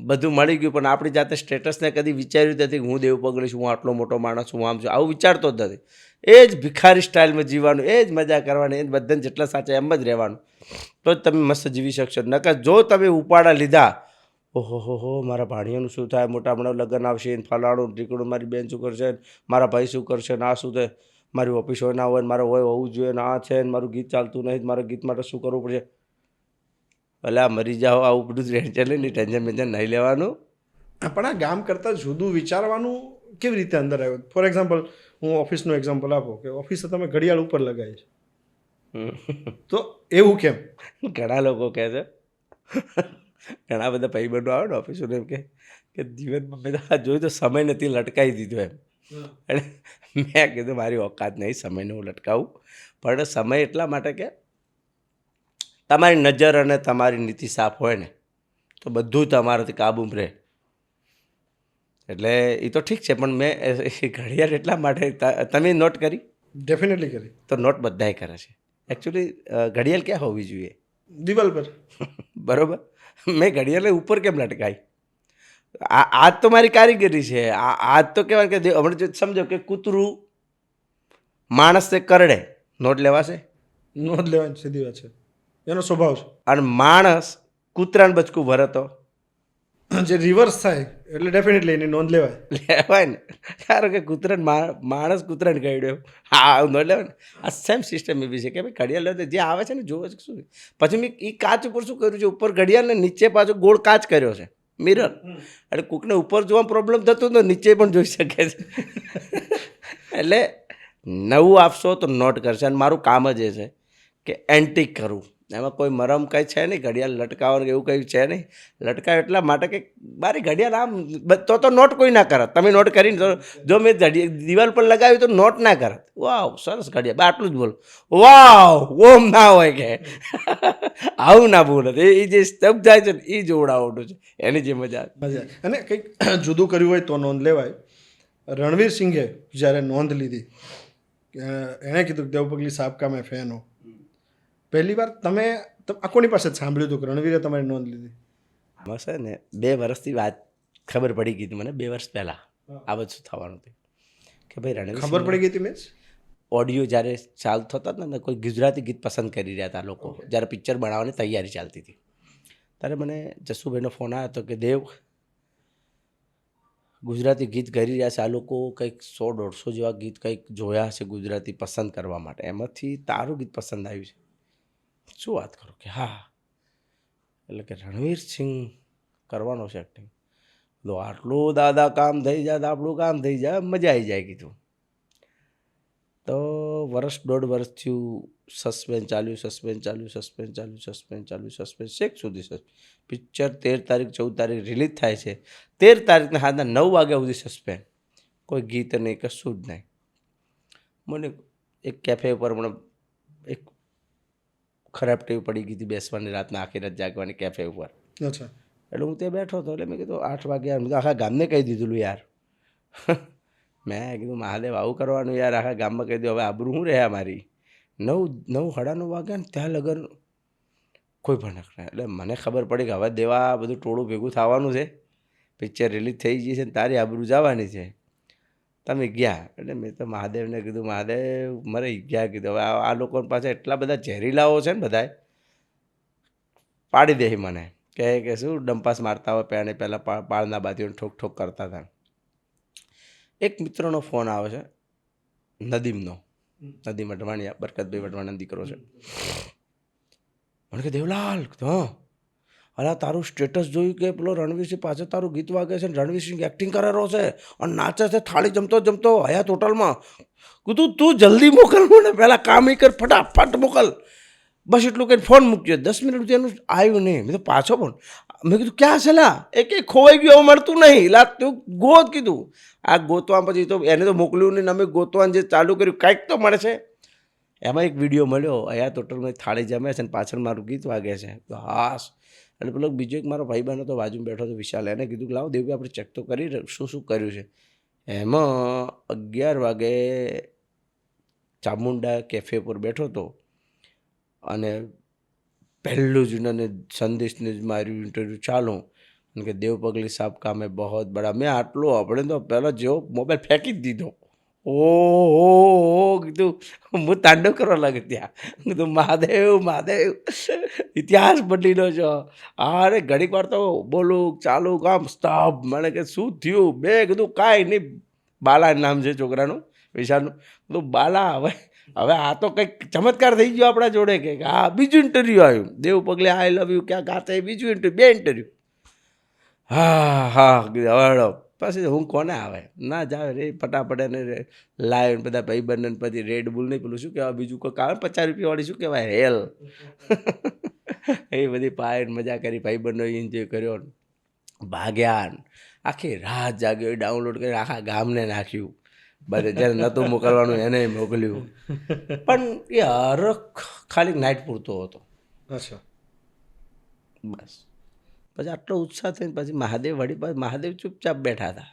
બધું મળી ગયું પણ આપણી જાતે સ્ટેટસને કદી વિચાર્યું જ નથી કે હું દેવ પગલી છું, હું આટલો મોટો માણસ છું, હું આમ છું, આવું વિચારતો જ નથી. એ જ ભિખારી સ્ટાઇલમાં જીવવાનું, એ જ મજા કરવાની, એ જ બધાને જેટલા સાચા એમ જ રહેવાનું, તો જ તમે મસ્ત જીવી શકશો. નકર જો તમે ઉપાડા લીધા, ઓહો મારા ભાણિયાનું શું થાય, મોટા મોટા લગ્ન આવશે, ફલાણું ઢીકણું, મારી બેન શું કરશે, મારા ભાઈ શું કરશે, ને આ શું થાય, મારી ઓફિસ હોય ના હોય, મારે હોય હોવું જોઈએ, ને આ છે, ને મારું ગીત ચાલતું નહીં, મારા ગીત માટે શું કરવું પડશે. ભલે આ મરી જાઓ, આવું બધું ટેન્શન લઈને ટેન્શન બેન્શન નહીં લેવાનું. પણ આ ગામ કરતાં જુદું વિચારવાનું કેવી રીતે અંદર આવ્યું? ફોર એક્ઝામ્પલ, હું ઓફિસનું એક્ઝામ્પલ આપો કે ઓફિસે તમે ઘડિયાળ ઉપર લગાવી છે, તો એવું કેમ? ઘણા લોકો કહે છે, ઘણા બધા ભાઈબંધો આવે ને ઓફિસોને એમ કે જીવનમાં મેં તો જોયું તો સમય નથી લટકાવી દીધો એમ. અને મેં કીધું મારી ઓકાત નહીં સમયને હું લટકાવું, પણ સમય એટલા માટે કે તમારી નજર અને તમારી નીતિ સાફ હોય ને તો બધું તમારાથી કાબૂમાં રહે. એટલે એ તો ઠીક છે, પણ મેં ઘડિયાળ એટલા માટે તમે નોટ કરી? ડેફિનેટલી કરી. તો નોટ બધાય કરે છે. એકચ્યુઅલી ઘડિયાળ ક્યાં હોવી જોઈએ? દિવાલ પર. બરાબર. મેં ઘડિયાળને ઉપર કેમ લટકાઈ? આ તો મારી કારીગરી છે. આ તો કહેવાય કે હમણાં સમજો કે કૂતરું માણસને કરડે, નોટ લેવાશે? નોંધ લેવાની સીધી વાત છે, એનો સ્વભાવ છે. અને માણસ કૂતરાને બચકું ભરે તો જે રિવર્સ થાય એટલે ડેફિનેટલી એની નોંધ લેવાય. લેવાય ને. કારણ કે કૂતરાને માણસ કૂતરાને કહ્યું, હા નોટ લેવાય ને. આ સેમ સિસ્ટમ એવી છે કે ભાઈ ઘડિયાળ લે જે આવે છે ને જોવે છે શું. પછી મેં એ કાચ ઉપર શું કર્યું છે, ઉપર ઘડિયાળને નીચે પાછો ગોળ કાચ કર્યો છે, મિરર. એટલે કોકને ઉપર જોવા પ્રોબ્લેમ થતો તો નીચે પણ જોઈ શકે છે. એટલે નવું આપશો તો નોટ કરશે. અને મારું કામ જ એ છે કે એન્ટિક કરવું. એમાં કોઈ મરમ કંઈ છે નહીં, ઘડિયાળ લટકાવવાનું એવું કંઈ છે નહીં. લટકાવ એટલા માટે કે મારી ઘડિયાળ આમ તો નોટ કોઈ ના કરે. તમે નોટ કરીને જો મેં દિવાલ પર લગાવી તો નોટ ના કરે. વાવ સરસ ઘડિયાળ, આટલું જ બોલો, વાવ ઓમ ના હોય કે આવું ના બોલે. એ જે સ્તબ્ધ થાય છે ને એ જોવડાવવાનું છે, એની જે મજા મજા. અને કંઈક જુદું કર્યું હોય તો નોંધ લેવાય. રણવીર સિંઘે જ્યારે નોંધ લીધી, એણે કીધું કે દેવ પગલી સાહેબ કા મેં ફેન હું, પહેલી વાર તમે આ કોની પાસે સાંભળ્યું હતું કે રણવીરે તમારી નોંધ લીધી? આમાં છે ને 2 વર્ષથી વાત ખબર પડી ગઈ હતી મને. 2 વર્ષ પહેલાં આ બધું થવાનું હતું કે ભાઈ રણવીર ખબર પડી ગઈ હતી મીન્સ? ઓડિયો જ્યારે ચાલુ થતા હતા ને, કોઈ ગુજરાતી ગીત પસંદ કરી રહ્યા હતા લોકો, જ્યારે પિક્ચર બનાવવાની તૈયારી ચાલતી હતી, ત્યારે મને જસુભાઈનો ફોન આવ્યો હતો કે દેવ ગુજરાતી ગીત ગાઈ રહ્યા છે, આ લોકો કંઈક 100-150 જેવા ગીત કંઈક જોયા છે ગુજરાતી પસંદ કરવા માટે, એમાંથી તારું ગીત પસંદ આવ્યું છે. શું વાત કરો કે હા, એટલે કે રણવીર સિંહ કરવાનો છે એક્ટિંગ, તો આટલું દાદા કામ થઈ જાય તો આપણું કામ થઈ જાય, મજા આવી જાય કીધું. તો 1.5 વર્ષ થયું, સસ્પેન્સ ચાલ્યું છેક સુધી પિક્ચર 13 તારીખ 14 તારીખ રિલીઝ થાય છે. 13 તારીખના સાંજના 9 વાગ્યા સુધી સસ્પેન્સ, કોઈ ગીત નહીં, કશું જ નહીં. મને એક કેફે ઉપર મને એક ખરાબ ટેવ પડી ગઈ હતી બેસવાની, રાતના આખી રાત જાગવાની કેફે ઉપર. અચ્છા. એટલે હું ત્યાં બેઠો હતો, એટલે મેં કીધું 8 વાગ્યા, મેં આખા ગામને કહી દીધું યાર. મેં કીધું મહાદેવ આવું કરવાનું યાર, આખા ગામમાં કહી દઉં, હવે આબરૂ શું રહ્યા મારી. 9 વાગ્યા ને ત્યાં લગન કોઈ પણ નખરા. એટલે મને ખબર પડી કે હવે દેવા બધું ટોળું ભેગું થવાનું છે, પિક્ચર રિલીઝ થઈ ગઈ છે ને તારી આબરૂ જવાની છે. તમે ગયા એટલે મેં તો મહાદેવને કીધું, મહાદેવ મરે ગયા કીધું. હવે આ લોકો પાસે એટલા બધા ઝેરીલાઓ છે ને, બધાએ પાડી દે મને કે શું ડંપાસ મારતા હોય પેણે પહેલાં પાળના બાજુને ઠોક કરતા હતા. એક મિત્રનો ફોન આવે છે, નદીમનો, નદીમ અડવાણિયા, બરકતભાઈ અડવાણીયાનો દીકરો છે. મને કે દેવલાલ, હા અલા તારું સ્ટેટસ જોયું કે પેલો રણવીરસિંહ પાસે તારું ગીત વાગે છે, રણવીરસિંહ એક્ટિંગ કરેલો છે અને નાચે છે, થાળી જમતો હયાત હોટલમાં. કીધું તું જલ્દી મોકલ મને, પહેલાં કામ એ કર, ફટાફટ મોકલ. બસ એટલું કંઈ ફોન મૂક્યો. 10 મિનિટ સુધી એનું આવ્યું નહીં. મેં તો પાછો ફોન, મેં કીધું ક્યાં છે લા? એ કંઈ ખોવાઈ ગયું, મળતું નહીં. લા તું ગોત કીધું. આ ગોતવા પછી તો એને તો મોકલ્યું નહીં, અમે ગોતવાનું જે ચાલુ કર્યું કાંઈક તો મળે છે. એમાં એક વિડીયો મળ્યો, હયાત હોટલમાં થાળી જમે છે ને પાછળ મારું ગીત વાગે છે. હાસ. એટલે પેલો બીજો એક મારો ભાઈબંધ હતો બાજુમાં બેઠો હતો વિશાલ, એને કીધું કે લાવો દેવભાઈ આપણે ચેક તો કરી શું કર્યું છે. એમાં 11 વાગે ચામુંડા કેફે પર બેઠો હતો અને પહેલું જ એને સંદેશને જ માર્યું, ઇન્ટરવ્યૂ ચાલુ અને કે દેવ પગલી સાબ કામે બહોત બડા. મેં આટલું આપણે તો પહેલાં જેવો મોબાઈલ ફેંકી જ દીધો. ઓ કીધું હું તાંડવ કરવા લાગે ત્યાં. કીધું મહાદેવ મહાદેવ ઇતિહાસ બદલીનો છો. અરે ઘડીક વાર તો બોલું ચાલુ કામ સ્ટોપ. મને કે શું થયું? મેં કીધું કાંઈ નહીં. બાલા નામ છે છોકરાનું, વિશાલનું. કીધું બાલા હવે આ તો કંઈક ચમત્કાર થઈ ગયો આપણા જોડે. કે હા બીજું ઇન્ટરવ્યૂ આવ્યું. દેવ પગલે આઈ લવ યુ ક્યાં ગાતે બીજું ઇન્ટરવ્યૂ, 2 ઇન્ટરવ્યૂ. હા કીધું હવે હળો. પછી હું કોને આવે ના જાવે રે ફટાફટ એને લાઈવ બધા ભાઈબંધને પછી રેડ બુલ નહીં પેલું શું કહેવાય બીજું કોઈ આવે 50 રૂપિયાવાળી શું કહેવાય હેલ એ બધી પાયન મજા કરી, ભાઈબંધો એન્જોય કર્યો, ભાગ્યા. આખી રાત જાગ્યો, ડાઉનલોડ કરી આખા ગામને નાખ્યું. બધે જ્યારે નહોતું મોકલવાનું એને મોકલ્યું. પણ એ હરખ ખાલી નાઇટ પૂરતો હતો. અચ્છા. બસ પછી આટલો ઉત્સાહ થઈને પછી મહાદેવ વળી પાસે મહાદેવ ચૂપચાપ બેઠા હતા.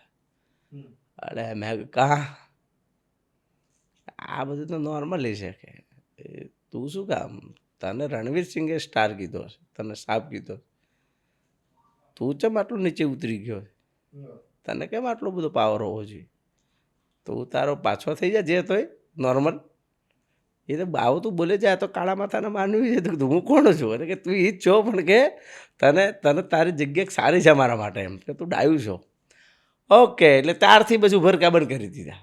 અરે મેં કહા આ બધું તો નોર્મલી છે કે તું શું કામ, તને રણવીર સિંગે સ્ટાર કીધો છે, તને સાપ કીધો, તું ચમ આટલું નીચે ઉતરી ગયો, તને કેમ આટલો બધો પાવર હોવો જોઈએ? તું તારો પાછો થઈ જાય જે તોય નોર્મલ. એ તો આવું તું બોલે છે આ તો કાળા માથાના માનવી છે. તો હું કોણ છું? અરે કે તું એ જ છો પણ કે તને તારી જગ્યા સારી છે મારા માટે, એમ કે તું ડાયું છો. ઓકે એટલે ત્યારથી બધું ભરકા બંધ કરી દીધા.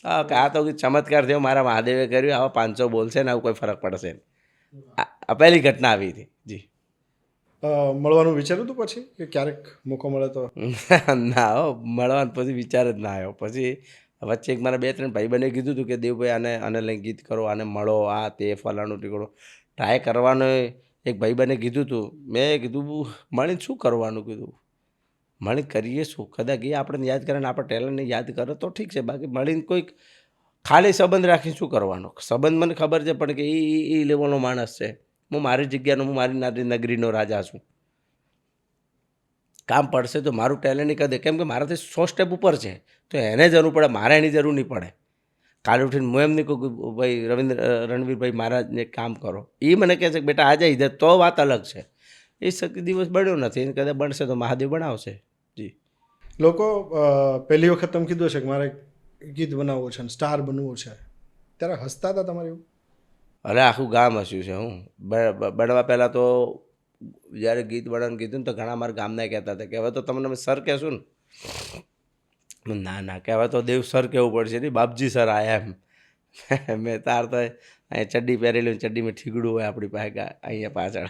ઓકે આ તો ચમત્કાર થયો મારા મહાદેવે કર્યું. આવા 500 બોલશે ને આવું કોઈ ફરક પડશે નહીં. આ પહેલી ઘટના આવી હતી. જી મળવાનું વિચાર્યું હતું પછી કે ક્યારેક મોકો મળે તો? ના હો, મળવાનું પછી વિચાર જ ના આવ્યો. પછી વચ્ચે એક મારા 2-3 ભાઈબંધે કીધું હતું કે દેવભાઈ આને લઈને ગીત કરો, આને મળો, આ તે ફલાણું ટીકડો ટ્રાય કરવાનો. એક ભાઈબંધે કીધું હતું. મેં કીધું મળીને શું કરવાનું? કીધું મળીને કરીએ શું? કદાચ એ આપણને યાદ કરે ને આપણે ટેલેન્ટને યાદ કરે તો ઠીક છે, બાકી મળીને કોઈક ખાલી સંબંધ રાખીને શું કરવાનો? સંબંધ મને ખબર છે પણ કે એ લેવલનો માણસ છે. હું મારી જગ્યાનો, હું મારી નગરીનો રાજા છું. કામ પડશે તો મારું ટેલેન્ટ કહી દે, કેમ કે મારાથી 100 સ્ટેપ ઉપર છે તો એને જરૂર પડે, મારે એની જરૂર નહીં પડે. કાલે ઉઠીને હું એમ નહીં કહું કે ભાઈ રણવીરભાઈ મારા કામ કરો. એ મને કહે છે કે બેટા આજે ઇધર, તો વાત અલગ છે. એ દિવસ બન્યો નથી, એને કદાચ બનશે તો મહાદેવ બનાવશે. જી લોકો પહેલી વખત તમે કીધું છે કે મારે ગીત બનાવવું છે ને સ્ટાર બનવું છે, ત્યારે હસતા હતા તમારે એવું? અરે આખું ગામ હસ્યું છે. હું બનવા પહેલાં તો જ્યારે ગીત બનાવવાનું કીધું ને તો ઘણા મારા ગામના કહેતા હતા કે હવે તો તમને સર કહેશું ને. ના કે હવે તો દેવ સર કહેવું પડશે નહીં, બાપજી સર આયા એમ. મેં તાર તો અહીંયા ચડ્ડી પહેરેલી, ચડ્ડીમાં ઠીકડું હોય આપણી પાસે અહીંયા પાછળ.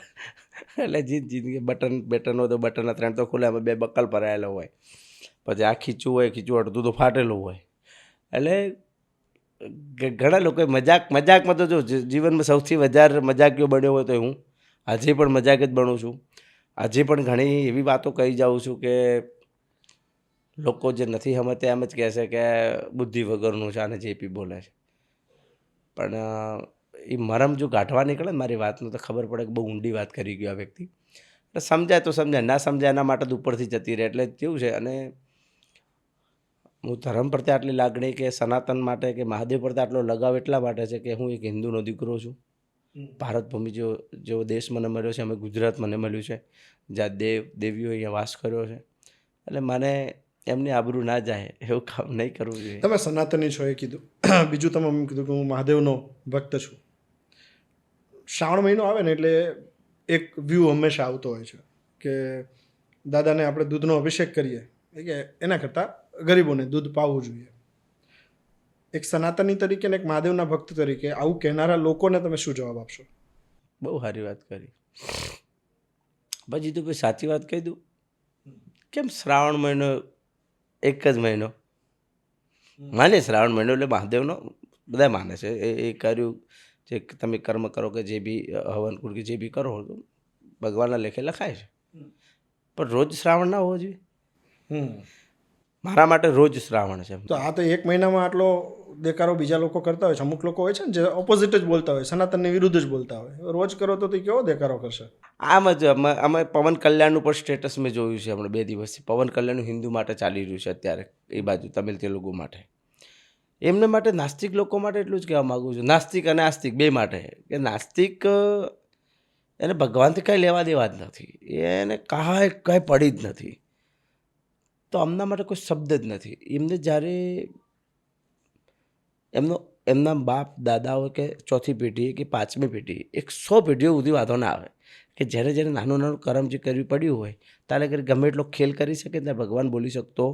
એટલે જીત બટન હોય તો બટનના 3 તો ખુલે, એમાં 2 બક્કલ ભરાયેલો હોય. પછી આ ખીચું હોય, ખીચું અડધું તો ફાટેલું હોય. એટલે ઘણા લોકોએ મજાકમાં તો જો જીવનમાં સૌથી વધારે મજાકીઓ બન્યો હોય તો હું હજી પણ મજાક જ બનું છું. હજી પણ ઘણી એવી વાતો કહી જાઉં છું કે લોકો જે નથી સમજતા એમ જ કહેશે કે બુદ્ધિ વગરનું છે, આને જેપી બોલે છે. પણ એ મરમ જો ગાંઠવા નીકળે ને મારી વાતનું તો ખબર પડે કે બહુ ઊંડી વાત કરી ગયો આ વ્યક્તિ. એટલે સમજાય તો સમજાય, ના સમજાય એના માટે તો ઉપરથી જતી રહે. એટલે કેવું છે, અને હું ધર્મ પ્રત્યે આટલી લાગણી કે સનાતન માટે કે મહાદેવ પ્રત્યે આટલો લગાવ એટલા માટે છે કે હું એક હિન્દુનો દીકરો છું. ભારત ભૂમિ જેવો દેશ મને મળ્યો છે, અમે ગુજરાત મને મળ્યું છે, જ્યાં દેવીઓ અહીંયા વાસ કર્યો છે. એટલે મને એમની આબરૂ ના જાય એવું કામ નહીં કરવું જોઈએ. તમે સનાતની છો એ કીધું, બીજું તમે એમ કીધું કે હું મહાદેવનો ભક્ત છું. શ્રાવણ મહિનો આવે ને એટલે એક વ્યૂ હંમેશા આવતો હોય છે કે દાદાને આપણે દૂધનો અભિષેક કરીએ કે એના કરતાં ગરીબોને દૂધ પાવવું જોઈએ. એક સનાતની તરીકે ને એક મહાદેવના ભક્ત તરીકે આવું કહેનારા લોકોને તમે શું જવાબ આપશો? બહુ સારી વાત કરી. પછી તું કોઈ સાચી વાત કહી દઉં, કેમ શ્રાવણ મહિનો એક જ મહિનો માને? શ્રાવણ મહિનો એટલે મહાદેવનો બધા માને છે. એ કર્યું જે તમે કર્મ કરો કે જે બી હવન કુળ કે જે બી કરો તો ભગવાનના લેખે લખાય છે. પણ રોજ શ્રાવણ ના હોવો જોઈએ. મારા માટે રોજ શ્રાવણ છે. તો આ તો એક મહિનામાં આટલો દેકારો બીજા લોકો કરતા હોય છે. અમુક લોકો હોય છે ને જે ઓપોઝિટ જ બોલતા હોય, સનાતનની વિરુદ્ધ જ બોલતા હોય. રોજ કરો તો કેવો દેકારો કરશે? આમ જ અમે પવન કલ્યાણનું પણ સ્ટેટસ મેં જોયું છે હમણાં 2 દિવસથી. પવન કલ્યાણનું હિન્દુ માટે ચાલી રહ્યું છે અત્યારે એ બાજુ, તમિલ તેલુગુ માટે. એમને માટે નાસ્તિક લોકો માટે એટલું જ કહેવા માગું છું, નાસ્તિક અને આસ્તિક બે માટે, કે નાસ્તિક એને ભગવાનથી કંઈ લેવા દેવા જ નથી, એને કાંઈ પડી જ નથી. તો આમના માટે કોઈ શબ્દ જ નથી. એમને જ્યારે એમના બાપ દાદાઓ કે ચોથી પેઢી કે પાંચમી પેઢી 100 પેઢીઓ સુધી વાંધો ના આવે કે જ્યારે જ્યારે નાનું નાનું કરમ જે કરવી પડ્યું હોય ત્યારે કરી ગમે એટલો ખેલ કરી શકે ત્યારે ભગવાન બોલી શકતો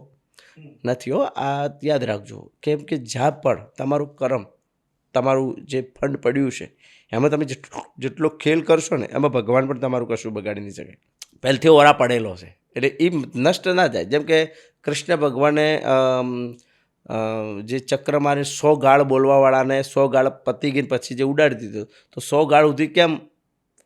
નથી. હો, આ યાદ રાખજો. કેમ કે જ્યાં પણ તમારું કરમ, તમારું જે ફંડ પડ્યું છે એમાં તમે જેટલો ખેલ કરશો ને એમાં ભગવાન પણ તમારું કશું બગાડી નહીં શકે. પહેલથી ઓરા પડેલો છે એટલે એ નષ્ટ ના જાય. જેમ કે કૃષ્ણ ભગવાને જે ચક્ર મારે 100 ગાળ બોલવાવાળાને 100 ગાળ પતી ગઈને પછી જે ઉડાડી દીધું તો 100 ગાળ સુધી કેમ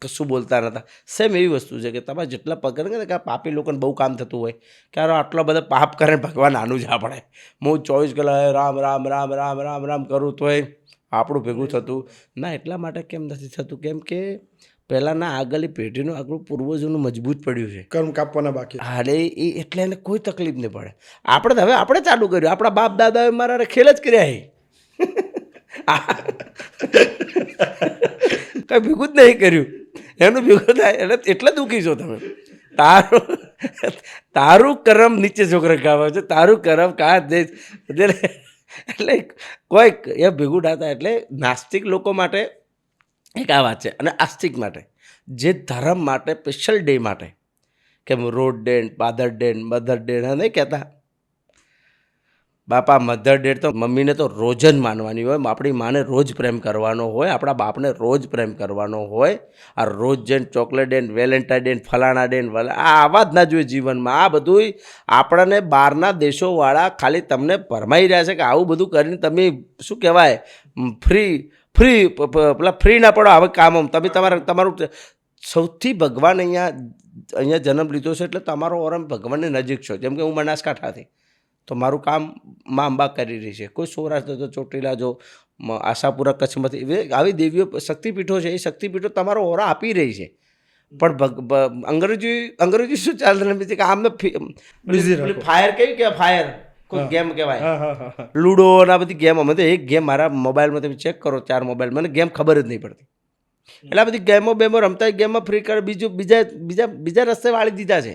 કશું બોલતા નહોતા. સેમ એવી વસ્તુ છે કે તમે જેટલા પકડ ને કે આ પાપી લોકોને બહુ કામ થતું હોય કે આટલા બધા પાપ કરે ભગવાન આનું જ આપણે હું 24 કલાક રામ રામ રામ રામ રામ રામ કરું તોય આપણું ભેગું થતું ના. એટલા માટે કેમ નથી થતું? કેમ કે પહેલાંના આગળની પેઢીનું આગળ પૂર્વજોનું મજબૂત પડ્યું છે, કર્મ કાપવાના બાકી. હા, એટલે એને કોઈ તકલીફ નહીં પડે. આપણે હવે આપણે ચાલુ કર્યું, આપણા બાપ દાદાએ મારા ખેલ જ કર્યા કંઈ ભેગું જ નહીં કર્યું. એનું ભેગું થાય એટલે દુઃખી છો તમે. તારું કરમ નીચે છોકરા ગાવે છે, તારું કરમ કાં દે એટલે કોઈ એ ભેગું ના થાય. એટલે નાસ્તિક લોકો માટે એક આ વાત છે. અને આસ્તિક માટે જે ધર્મ માટે સ્પેશિયલ ડે માટે કે road day, father day, mother day નહીં કહેતા બાપા. મધર ડે તો મમ્મીને તો રોજ જ માનવાની હોય, આપણી માને રોજ પ્રેમ કરવાનો હોય, આપણા બાપને રોજ પ્રેમ કરવાનો હોય. આ રોજ જઈને ચોકલેટ ડે, વેલેન્ટાઇન ડે, ફલાણા ડે, આ આવા જ ના જોઈએ જીવનમાં. આ બધું આપણને બહારના દેશોવાળા ખાલી તમને ભરમાઈ રહ્યા છે કે આવું બધું કરીને તમે શું કહેવાય પેલા ફ્રી ના પડો હવે કામ. તમે તમારું સૌથી ભગવાન અહીંયા જન્મ લીધો છે એટલે તમારો ઓરમ ભગવાનની નજીક છો. જેમ કે હું બનાસકાંઠાથી તો મારું કામ મા અંબા કરી રહી છે. કોઈ સૌરાષ્ટ્ર જો ચોટીલા જો આશાપુરા કચ્છમાંથી આવી દેવીઓ શક્તિપીઠો છે, એ શક્તિપીઠો તમારો ઓરા આપી રહી છે. પણ અંગ્રેજી શું ચાલે કે આમને ફાયર કેવી કે ફાયર કોઈ ગેમ કહેવાય, લૂડો અને આ બધી ગેમ. અમે તો એક ગેમ મારા મોબાઈલમાં તમે ચેક કરો 4 મોબાઈલ, મને ગેમ ખબર જ નહીં પડતી. એટલે આ બધી ગેમો રમતા ગેમમાં ફ્રી કરે, બીજા રસ્તે વાળી દીધા છે.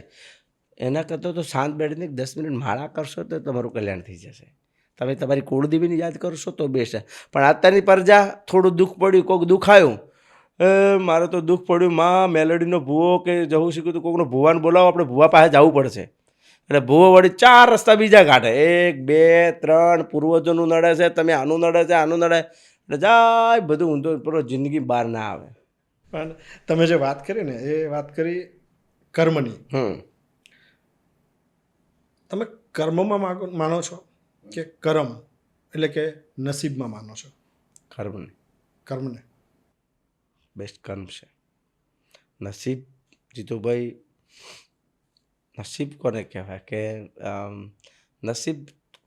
એના કરતાં તો શાંત બેઠીને 10 મિનિટ માળા કરશો તો તમારું કલ્યાણ થઈ જશે. તમે તમારી કુળદેવીને યાદ કરશો તો બેસ્ટ. પણ અત્યારની પ્રજા થોડું દુઃખ પડ્યું, કોઈક દુખાયું, મારે તો દુઃખ પડ્યું, માં મેલેડીનો ભૂવો કે જવું શીખ્યું તો કોઈકનો ભૂવાને બોલાવો, આપણે ભૂવા પાસે જવું પડશે. એટલે ભૂવો વળી 4 રસ્તા બીજા કાઢે, 1 2 3 પૂર્વજોનું નડે છે, તમે આનું નડે છે, આનું નડે, એટલે જાય બધું ઊંધો પૂરો જિંદગી બહાર ના આવે. પણ તમે જે વાત કરી ને એ વાત કરી કર્મની. તમે કર્મમાં માનો છો કે કરમ એટલે કે નસીબમાં માનો છો? કર્મને બેસ્ટ કર્મ છે. નસીબ જીતુભાઈ, નસીબ કોને કહેવાય કે નસીબ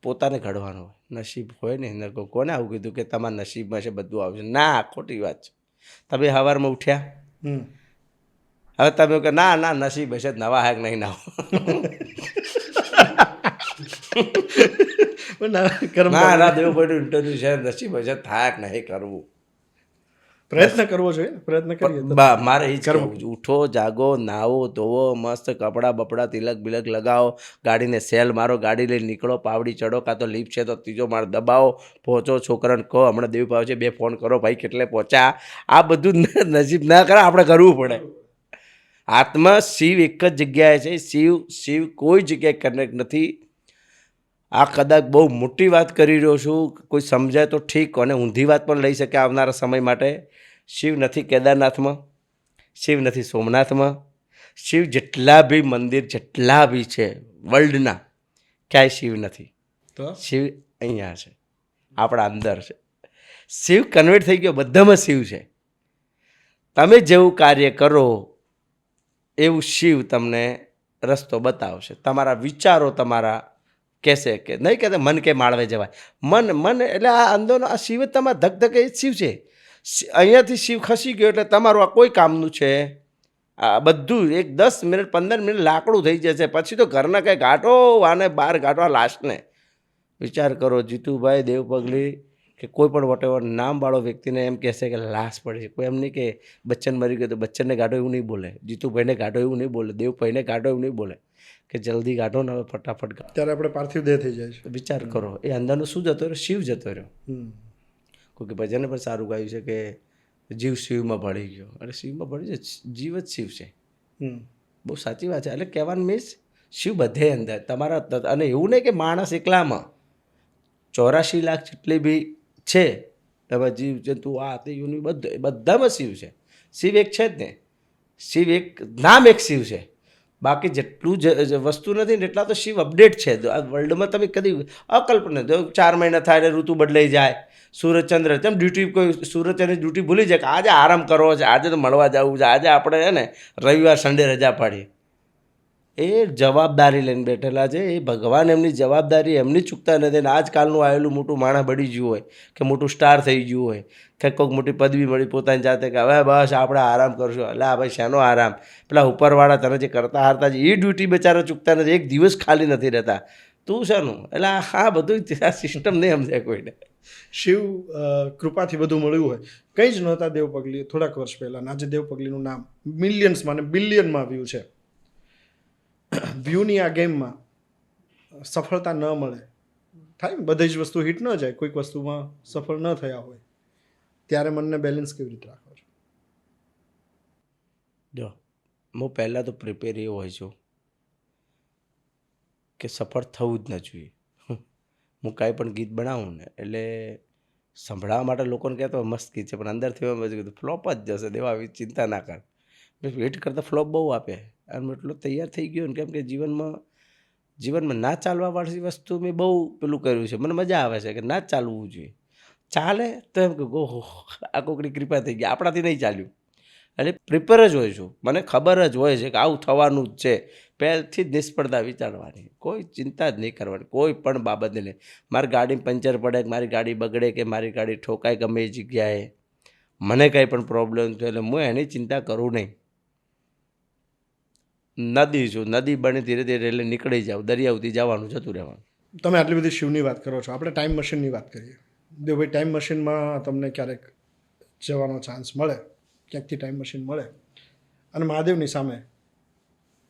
પોતાને ઘડવાનું હોય. નસીબ હોય ને કોને આવું કીધું કે તમારા નસીબમાં છે બધું આવશે? ના, ખોટી વાત છે. તમે સવારમાં ઉઠ્યા, હવે તમે કે ના નસીબ હશે નવા હાક નહીં નાવો. ના દેવું પડ્યું ઇન્ટરવ્યુ છે, નસીબ હશે થાક નહીં કરવું. પ્રયત્ન કરવો જોઈએ, પ્રયત્ન કરીએ. મારે એ જ કરવું. ઉઠો, જાગો, નાવો, ધોવો, મસ્ત કપડાં બપડા, તિલક બિલક લગાવો, ગાડીને સેલ મારો, ગાડી લઈને નીકળો, પાવડી ચડો, કાં તો લીફ છે તો 3જો માળ દબાવો, પહોંચો. છોકરાને કહો હમણાં દેવી પાવ છે 2 ફોન કરો, ભાઈ કેટલે પહોંચ્યા. આ બધું નસીબ ના કરે, આપણે કરવું પડે. આત્મા શિવ એક જ જગ્યાએ છે. શિવ કોઈ જગ્યાએ કનેક્ટ નથી. આ કદાચ બહુ મોટી વાત કરી રહ્યો છું, કોઈ સમજાય તો ઠીક, અને ઊંધી વાત પણ લઈ શકે આવનારા સમય માટે. શિવ નથી કેદારનાથમાં, શિવ નથી સોમનાથમાં, શિવ જેટલા બી મંદિર જેટલા બી છે વર્લ્ડના, ક્યાંય શિવ નથી. તો શિવ અહીંયા છે, આપણા અંદર છે. શિવ કન્વર્ટ થઈ ગયો, બધામાં શિવ છે. તમે જેવું કાર્ય કરો એવું શિવ તમને રસ્તો બતાવશે. તમારા વિચારો તમારા કહેશે કે નહીં કહેતા મન કે માળવે જવાય. મન એટલે આ અંદરનો આ શિવ જ તમારા ધક એ જ શિવ છે. અહીંયાથી શિવ ખસી ગયો એટલે તમારું આ કોઈ કામનું છે. આ બધું એક 10 મિનિટ 15 મિનિટ લાકડું થઈ જશે. પછી તો ઘરના કંઈ ગાંઠો આને બહાર ગાંઠો આ લાસ્ટને. વિચાર કરો જીતુભાઈ દેવપગલી કે કોઈ પણ વોટેવર નામવાળો વ્યક્તિને એમ કહેશે કે લાશ પડી છે, કોઈ એમ નહીં કે બચ્ચન મરી ગયો તો બચ્ચનને ગાઢો એવું નહીં બોલે, જીતુભાઈને ગાઢો એવું નહીં બોલે, દેવભાઈને ગાઢો એવું નહીં બોલે કે જલ્દી ગાઢો ને હવે ફટાફટ ગાઢો. ત્યારે આપણે પાર્થિવ દેહ થઈ જાય છે. વિચાર કરો એ અંદરનું શું જતો રહ્યો? શિવ જતો રહ્યો. હમ. કોઈ ભજને પણ સારું ગાયું છે કે જીવ શિવમાં ભળી ગયો. અરે શિવમાં ભળી જાય, જીવ જ શિવ છે. હમ. બહુ સાચી વાત છે. એટલે કહેવાનું મીન્સ શિવ બધે અંદર તમારા, અને એવું નહીં કે માણસ એકલામાં 84 લાખ જેટલી બી છે એમાં જીવ જંતુ આ તે યુની બધામાં શિવ છે. શિવ એક છે જ ને, શિવ એક નામ એક શિવ છે, બાકી જેટલું જ વસ્તુ નથી ને એટલા તો શિવ અપડેટ છે આ વર્લ્ડમાં. તમે કદી અકલ્પના 4 મહિના થાય એટલે ઋતુ બદલાઈ જાય, સૂરજચંદ્ર તેમ ડ્યુટી, કોઈ સૂરજચંદ્રની ડ્યુટી ભૂલી જાય કે આજે આરામ કરવો છે, આજે તો મળવા જવું છે, આજે આપણે છે ને રવિવાર સન્ડે રજા પાડીએ. એ જવાબદારી લઈને બેઠેલા છે. એ ભગવાન એમની જવાબદારી એમની ચૂકતા નથી. અને આજકાલનું આવેલું મોટું માણસ બળી ગયું હોય કે મોટું સ્ટાર થઈ ગયું હોય કે કોઈક મોટી પદવી મળી પોતાની જાતે કે હવે બસ આપણે આરામ કરશું, એટલે આ ભાઈ શેનો આરામ? પેલા ઉપરવાળા તને જે કરતા હારતા છે એ ડ્યુટી બચારા ચૂકતા નથી, એક દિવસ ખાલી નથી રહેતા. તું શેનું? એટલે હા બધું આ સિસ્ટમ નહીં સમજાય કોઈને. શિવ કૃપાથી બધું મળ્યું હોય. કંઈ જ નહોતા દેવ પગલી થોડાક વર્ષ પહેલાં. આજે દેવ પગલીનું નામ મિલિયન્સમાં અને બિલિયનમાં વ્યૂ છે. વ્યૂની આ ગેમમાં સફળતા ન મળે, થાય ને બધી જ વસ્તુ હિટ ન જાય, કોઈક વસ્તુમાં સફળ ન થયા હોય, ત્યારે મનને બેલેન્સ કેવી રીતે રાખવો છો? જો હું પહેલાં તો પ્રિપેર એ હોય છું કે સફળ થવું જ ન જોઈએ. હું કાંઈ પણ ગીત બનાવું ને એટલે સંભળાવવા માટે લોકોને કહેતો મસ્ત ગીત છે, પણ અંદરથી એમ કીધું ફ્લોપ જ જશે, દેવા આવી ચિંતા ના કર. વેઇટ કરતાં ફ્લોપ બહુ આપે. અને એટલો તૈયાર થઈ ગયો ને કેમ કે જીવનમાં ના ચાલવાવાળી વસ્તુ મેં બહુ પેલું કર્યું છે. મને મજા આવે છે કે ના જ ચાલવું જોઈએ. ચાલે તો એમ કે ઓહો આ કોકની કૃપા થઈ ગઈ, આપણાથી નહીં ચાલ્યું. એટલે પ્રિપેર જ હોય છું, મને ખબર જ હોય છે કે આવું થવાનું જ છે. પહેલથી જ નિષ્ફળતા વિચારવાની, કોઈ ચિંતા જ નહીં કરવાની કોઈ પણ બાબતને લઈને. મારી ગાડી પંચર પડે કે મારી ગાડી બગડે કે મારી ગાડી ઠોકાય ગમે એ જગ્યાએ, મને કંઈ પણ પ્રોબ્લેમ થયો એટલે હું એની ચિંતા કરું નહીં. નદી છું, નદી બને ધીરે ધીરે એટલે નીકળી જાવ, દરિયા સુધી જવાનું, જતું રહેવાનું. તમે આટલી બધી શિવની વાત કરો છો, આપણે ટાઈમ મશીનની વાત કરીએ. દેવભાઈ, ટાઈમ મશીનમાં તમને ક્યારેક જવાનો ચાન્સ મળે, ક્યાંકથી ટાઈમ મશીન મળે અને મહાદેવની સામે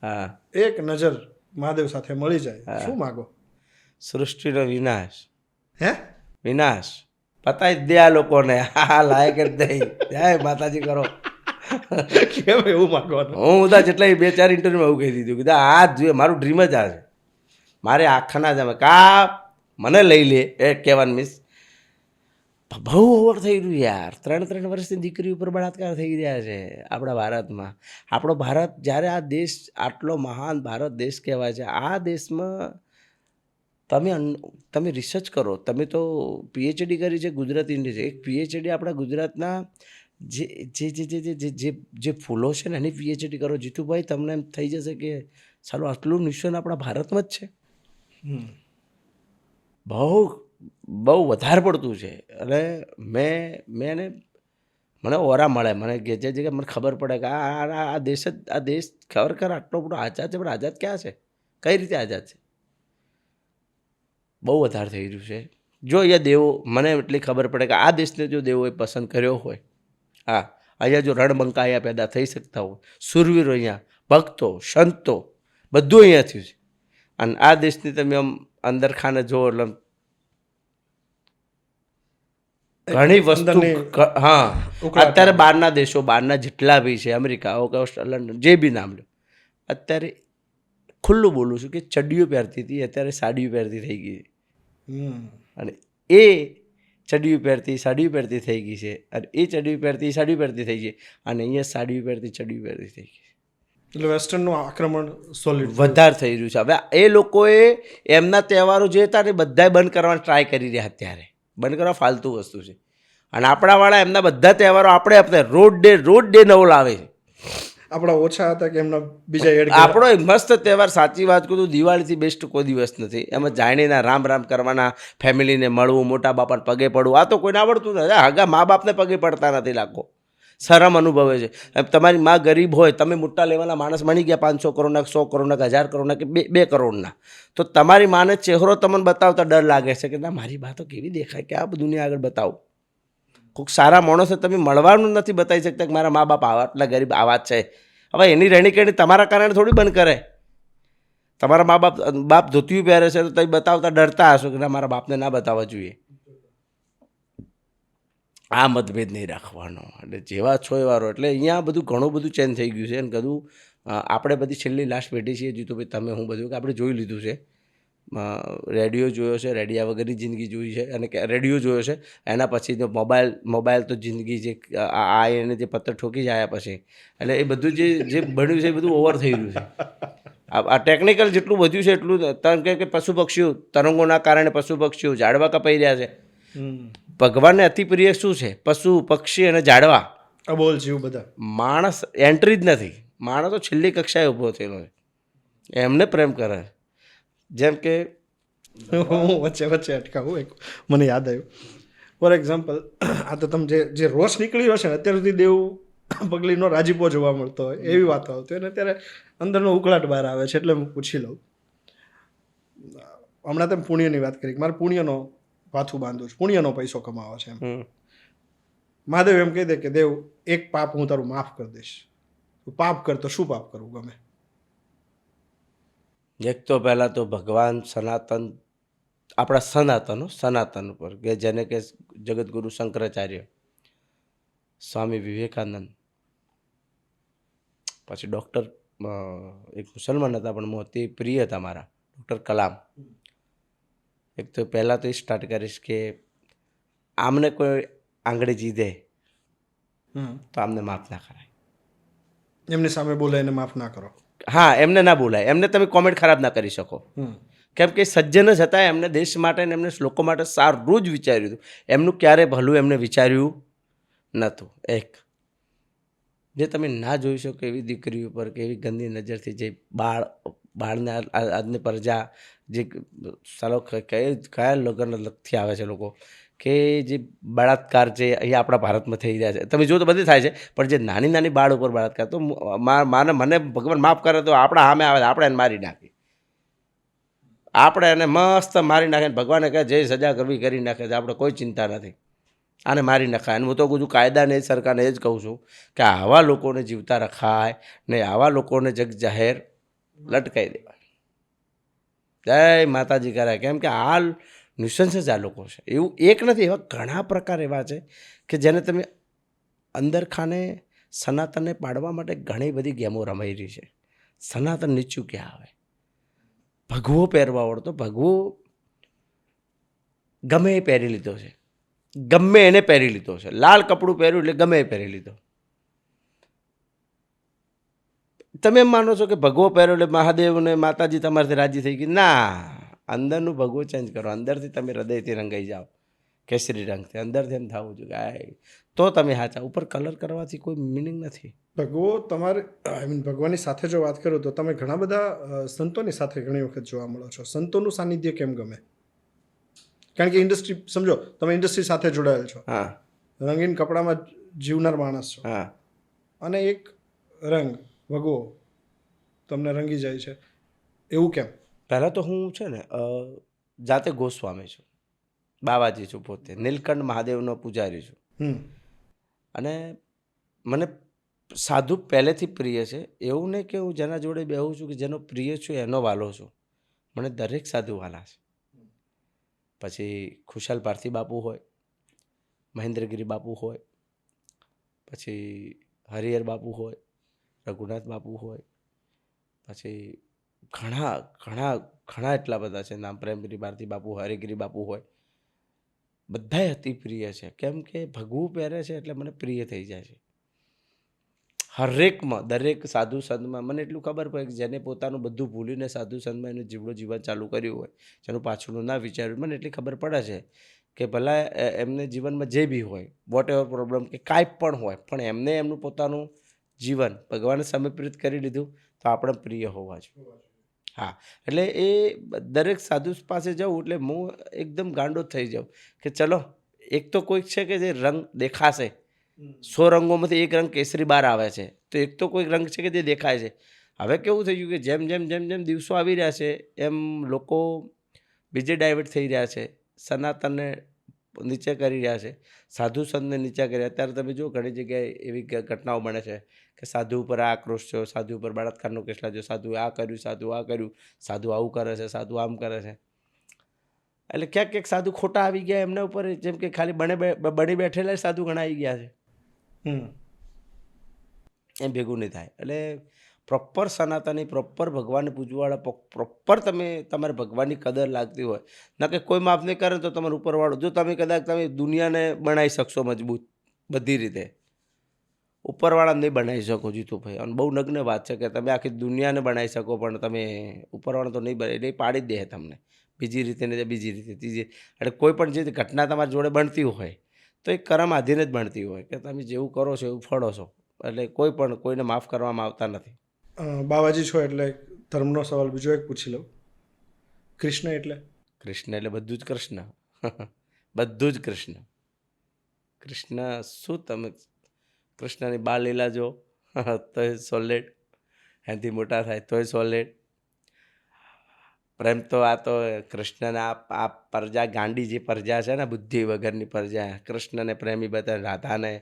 હા એક નજર મહાદેવ સાથે મળી જાય, શું માગો? સૃષ્ટિનો વિનાશ. હે? વિનાશ પતાવી દે આ લોકોને. હા લાયક જ નહીં. જય માતાજી કરો. કેમ એવું માગવાનું? હું બધા જેટલા 2-4 ઇન્ટરવ્યુમાં એવું કહી દીધું કે આ જ જોઈએ, મારું ડ્રીમ જ આ છે. મારે આખાના જ કા મને લઈ લે એ કહેવાનું મીન્સ બહુ ઓવર થઈ રહ્યું યાર. 3 વર્ષની દીકરી ઉપર બળાત્કાર થઈ રહ્યા છે આપણા ભારતમાં. આપણો ભારત જ્યારે આ દેશ આટલો મહાન ભારત દેશ કહેવાય છે, આ દેશમાં તમે રિસર્ચ કરો. તમે તો પીએચડી કરી છે ગુજરાતીની છે. એક પીએચડી આપણા ગુજરાતના જે ફૂલો છે ને એની પીએચડી કરો જીતુભાઈ, તમને એમ થઈ જશે કે ચાલો આટલું નિશાન આપણા ભારતમાં જ છે. બહુ વધારે પડતું છે. અને મેં મને ઓરા મળે, મને જે જગ્યાએ મને ખબર પડે કે આ દેશ ખરેખર આટલો બધો આઝાદ છે, પણ આઝાદ ક્યાં છે, કઈ રીતે આઝાદ છે? બહુ વધારે થઈ રહ્યું છે. જો અહીંયા દેવો, મને એટલી ખબર પડે કે આ દેશને જો દેવોએ પસંદ કર્યો હોય, હા અહીંયા જો રણબંકા અહીંયા પેદા થઈ શકતા હોય, સુરવીરો અહીંયા, ભક્તો, સંતો, બધું અહીંયા થયું છે. અને આ દેશની તમે આમ અંદર ખાને જુઓ એટલે ઘણી વસ્તુ, હા અત્યારે બહારના દેશો, બહારના જેટલા બી છે, અમેરિકા, લંડન, જે બી નામ લો, અત્યારે ખુલ્લું બોલું છું કે ચડ્ડીઓ પહેરતી હતી, અત્યારે સાડીઓ પહેરતી થઈ ગઈ. અને એ ચડ્ડીઓ પહેરતી સાડીઓ પહેરતી થઈ ગઈ છે, અને એ ચડ્ડીઓ પહેરતી સાડીઓ પહેરતી થઈ ગઈ, અને અહીંયા સાડીઓ પહેરતી ચડ્ડીઓ પહેરતી થઈ ગઈ. એટલે વેસ્ટર્નનું આક્રમણ સોલિડ વધારે થઈ રહ્યું છે. હવે એ લોકોએ એમના તહેવારો જે હતા ને બધાએ બંધ કરવાની ટ્રાય કરી રહ્યા, અત્યારે બંધ કરવા ફાલતુ વસ્તુ છે. અને આપણાવાળા એમના બધા તહેવારો આપણે રોડ ડે નવો લાવે છે. આપણા ઓછા હતા કે એમના બીજા એડ. આપણો મસ્ત તહેવાર, સાચી વાત કહું તો દિવાળીથી બેસ્ટ કોઈ દિવસ નથી. એમાં જાણીના રામ કરવાના, ફેમિલીને મળવું, મોટા બાપાને પગે પડવું, આ તો કોઈને આવડતું નથી. હગા મા બાપને પગે પડતા નથી લાગો. શરમ અનુભવે છે. તમારી માં ગરીબ હોય, તમે મોટા લેવલના માણસ બની ગયા 500 કરોડના, 100 કરોડના, 1000 કરોડના કે 2 કરોડના, તો તમારી માને ચહેરો તમને બતાવતા ડર લાગે છે કે ના મારી બા તો કેવી દેખાય કે આ દુનિયા આગળ બતાવું. કોઈક સારા માણસો તમે મળવાનું નથી બતાવી શકતા કે મારા મા બાપ આટલા ગરીબ આવા જ છે. હવે એની રહેણી કહેણી તમારા કારણે થોડી બંધ કરે. તમારા મા બાપ ધોતિયું પહેરે છે તો તમે બતાવતા ડરતા હશો કે ના મારા બાપને ના બતાવવા જોઈએ. આ મતભેદ નહીં રાખવાનો, એટલે જેવા છો એવા રહો. એટલે અહીંયા બધું ઘણું બધું ચેન્જ થઈ ગયું છે અને બધું આપણે બધી છેલ્લી લાસ્ટ પેઢી છીએ જીતુભાઈ, તમે હું બધું કે આપણે જોઈ લીધું છે. રેડિયો જોયો છે, રેડિયા વગરની જિંદગી જોઈ છે, અને રેડિયો જોયો છે, એના પછી તો મોબાઈલ તો જિંદગી જે આ એને જે પત્તર ઠોકી જ આવ્યા પછી, એટલે એ બધું જે બન્યું છે એ બધું ઓવર થઈ રહ્યું છે. આ ટેકનિકલ જેટલું વધ્યું છે એટલું તમે કે પશુ પક્ષીઓ, તરંગોના કારણે પશુ પક્ષીઓ ઝાડવા કપાઈ રહ્યા છે. ભગવાનને અતિ પ્રિય શું છે? પશુ પક્ષી અને ઝાડવા. અબોલ જીવ બધા. માણસ એન્ટ્રી જ નથી. માણસ તો છેલ્લી કક્ષાએ ઊભો થયેલો છે, એમને પ્રેમ કરે. જેમ કે હું વચ્ચે અટકાવું, એક મને યાદ આવ્યું. ફોર એક્ઝામ્પલ, આ તો તમે જે રોષ નીકળી રહ્યો છે ને અત્યાર સુધી દેવ પગલીનો રાજીપો જોવા મળતો હોય એવી વાતો આવતી હોય ને અત્યારે અંદરનો ઉકળાટ બહાર આવે છે. એટલે હું પૂછી લઉં, હમણાં તમે પુણ્યની વાત કરી, મારે પુણ્યનો પાથું બાંધવું છે, પુણ્યનો પૈસો કમાવો છે એમ. મહાદેવ એમ કહી દે કે દેવ એક પાપ હું તારું માફ કરી દઈશ, તું પાપ કર તો શું પાપ કરવું ગમે? એક તો પહેલાં તો ભગવાન સનાતન, આપણા સનાતન ઉપર કે જેને કે જગતગુરુ શંકરાચાર્ય, સ્વામી વિવેકાનંદ, પછી ડૉક્ટર, એક મુસલમાન હતા પણ તે પ્રિય હતા મારા, ડૉક્ટર કલામ. એક તો પહેલાં તો એ સ્ટાર્ટ કરીશ કે આમને કોઈ આંગળી જીદે તો આમને માફ ના કરાય. એમની સામે બોલે એને માફ ના કરો. હા, એમને ના બોલાય, એમને તમે કોમેન્ટ ખરાબ ના કરી શકો. કેમ કે સજ્જન જ હતા, એમને દેશ માટે ને એમને લોકો માટે સારું જ વિચાર્યું હતું. એમનું ક્યારે ભલું એમને વિચાર્યું નહોતું. એક જે તમે ના જોઈ શકો એવી દીકરીઓ પર કે એવી ગંદી નજરથી જે બાળને આજની પ્રજા જે સાલો કયા લગ્નથી આવે છે લોકો કે જે બળાત્કાર છે અહીંયા આપણા ભારતમાં થઈ રહ્યા છે. તમે જો તો બધે થાય છે, પણ જે નાની નાની બાળ ઉપર બળાત્કાર, તો મને ભગવાન માફ કરે તો આપણા સામે આવે આપણે એને મારી નાખી, આપણે એને મસ્ત મારી નાખે. ભગવાને કહે જે સજા કરવી કરી નાખે છે, આપણે કોઈ ચિંતા નથી, આને મારી નખાય. અને હું તો કહું છું કાયદાને સરકારને એ જ કહું છું કે આવા લોકોને જીવતા રખાય ને આવા લોકોને જગ જાહેર લટકાઈ દેવાય. જય માતાજી કરાય. કેમ કે આ ન્યુસન્સ જ આ લોકો છે. એવું એક નથી, એવા ઘણા પ્રકાર એવા છે કે જેને તમે અંદર ખાને સનાતનને પાડવા માટે ઘણી બધી ગેમો રમાઈ રહી છે. સનાતન નીચું ક્યાં આવે? ભગવો પહેરવા આવડતો, ભગવો ગમે એ પહેરી લીધો છે, ગમે એને પહેરી લીધો છે. લાલ કપડું પહેર્યું એટલે ગમે એ પહેરી લીધો. તમે એમ માનો છો કે ભગવો પહેર્યો એટલે મહાદેવને માતાજી તમારાથી રાજી થઈ ગઈ? ના, અંદરનું ભગવો ચેન્જ કરો. અંદરથી તમે હૃદયથી રંગાઈ જાઓ કેસરી રંગથી, અંદરથી એમ થવું જોઈએ તો તમે સાચા. ઉપર કલર કરવાથી કોઈ મિનિંગ નથી. ભગવો તમારે ભગવાનની સાથે જો વાત કરું તો તમે ઘણા બધા સંતોની સાથે ઘણી વખત જોવા મળો છો. સંતોનું સાનિધ્ય કેમ ગમે? કારણ કે ઇન્ડસ્ટ્રી, સમજો તમે ઇન્ડસ્ટ્રી સાથે જોડાયેલ છો, હા, રંગીન કપડામાં જીવનાર માણસ છો, હા, અને એક રંગ ભગવો તમને રંગી જાય છે, એવું કેમ? પહેલાં તો હું છે ને જાતે ગોસ્વામી છું, બાવાજી છું, પોતે નીલકંઠ મહાદેવનો પૂજારી છું. અને મને સાધુ પહેલેથી પ્રિય છે. એવું નહીં કે હું જેના જોડે બેહું છું કે જેનો પ્રિય છું એનો વાલો છું. મને દરેક સાધુ વાલા છે. પછી ખુશાલ પારથી બાપુ હોય, મહેન્દ્રગીરી બાપુ હોય, પછી હરિહર બાપુ હોય, રઘુનાથ બાપુ હોય, પછી ઘણા એટલા બધા છે નામ. પ્રેમગીરી પારથી બાપુ, હરિગીરી બાપુ હોય, બધાય અતિ પ્રિય છે. કેમ કે ભગવું પહેરે છે એટલે મને પ્રિય થઈ જાય છે. હરેકમાં, દરેક સાધુ સંતમાં મને એટલું ખબર પડે કે જેને પોતાનું બધું ભૂલીને સાધુ સંતમાં એનું જીવન ચાલુ કર્યું હોય, જેનું પાછળનું ના વિચાર્યું, મને એટલી ખબર પડે છે કે ભલા એમને જીવનમાં જે બી હોય, વોટ એવર પ્રોબ્લેમ કે કાંઈ પણ હોય, પણ એમને એમનું પોતાનું જીવન ભગવાને સમર્પિત કરી લીધું તો આપણે પ્રિય હોવા જોઈએ. હા, એટલે એ દરેક સાધુ પાસે જાઉં એટલે હું એકદમ ગાંડો થઈ જાઉં કે ચલો એક તો કોઈક છે કે જે રંગ દેખાશે 100 રંગોમાંથી એક રંગ કેસરી બહાર આવે છે, તો એક તો કોઈ રંગ છે કે જે દેખાય છે. હવે કેવું થઈ ગયું કે જેમ જેમ જેમ જેમ દિવસો આવી રહ્યા છે એમ લોકો બીજે ડાયવર્ટ થઈ રહ્યા છે, સનાતનને નીચે કરી રહ્યા છે, સાધુ સંતને નીચે કરી રહ્યા. અત્યારે તમે જુઓ ઘણી જગ્યાએ એવી ઘટનાઓ બને છે કે સાધુ ઉપર આ આક્રોશ થયો, સાધુ ઉપર બળાત્કારનો કેસ લાગ્યો, સાધુ આ કર્યું, સાધુ આ કર્યું, સાધુ આવું કરે છે, સાધુ આમ કરે છે. એટલે ક્યાંક ક્યાંક સાધુ ખોટા આવી ગયા એમના ઉપર, જેમ કે ખાલી બની બેઠેલા સાધુ ઘણા આવી ગયા છે. એમ ભેગું નહીં થાય. એટલે પ્રોપર સનાતની, પ્રોપર ભગવાનને પૂજવાવાળા, પ્રોપર તમે તમારે ભગવાનની કદર લાગતી હોય, ના કે કોઈ માફ નહીં કરે તો તમારે ઉપરવાળો, જો તમે કદાચ તમે દુનિયાને બનાવી શકશો મજબૂત બધી રીતે, ઉપરવાળાને નહીં બનાવી શકો જીતુભાઈ. અને બહુ નગ્ન વાત છે કે તમે આખી દુનિયાને બનાવી શકો પણ તમે ઉપરવાળા તો નહીં બનાવી, એટલે પાડી જ દે તમને બીજી રીતે ને બીજી રીતે ત્રીજી. એટલે કોઈ પણ જે ઘટના તમારી જોડે બનતી હોય તો એ કરમ આધીન જ બનતી હોય કે તમે જેવું કરો છો એવું ફળો છો. એટલે કોઈ પણ કોઈને માફ કરવામાં આવતા નથી. બાવાજી છો એટલે ધર્મનો સવાલ બીજો એક પૂછી લઉં. કૃષ્ણ એટલે? કૃષ્ણ એટલે બધું જ કૃષ્ણ. બધું જ કૃષ્ણ. કૃષ્ણ શું તમે કૃષ્ણની બાળ લીલા જો તોય સોલેડ, એનાથી મોટા થાય તોય સોલેડ. પ્રેમ તો આ તો કૃષ્ણને આ પ્રજા, ગાંડી જે પ્રજા છે ને, બુદ્ધિ વગરની પ્રજા, કૃષ્ણને પ્રેમી બતાવી, રાધાને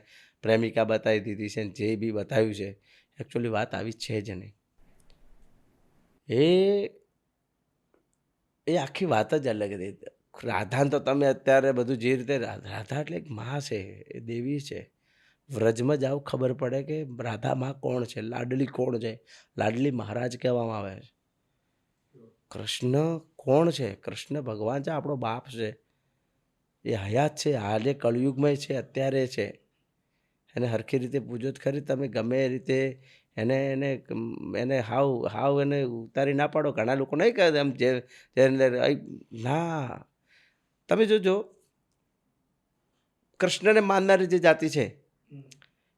પ્રેમિકા બતાવી દીધી છે, જે બી બતાવ્યું છે એકચ્યુઅલી વાત આવી છે જ નહીં. એ આખી વાત જ અલગ હતી. રાધાને તો તમે અત્યારે બધું જે રીતે, રાધા એટલે એક માં છે, એ દેવી છે. વ્રજમાં જાઓ ખબર પડે કે રાધા માં કોણ છે, લાડલી કોણ છે, લાડલી મહારાજ કહેવામાં આવે છે. કૃષ્ણ કોણ છે? કૃષ્ણ ભગવાન છે, આપણો બાપ છે. એ હયાત છે, હાલે કળયુગમય છે, અત્યારે છે. એને હરખી રીતે પૂજો જ ખરી. તમે ગમે એ રીતે એને એને એને હાવ એને ઉતારી ના પાડો. ઘણા લોકો નહીં કહે એમ જે ના, તમે જોજો કૃષ્ણને માનનારી જે જાતિ છે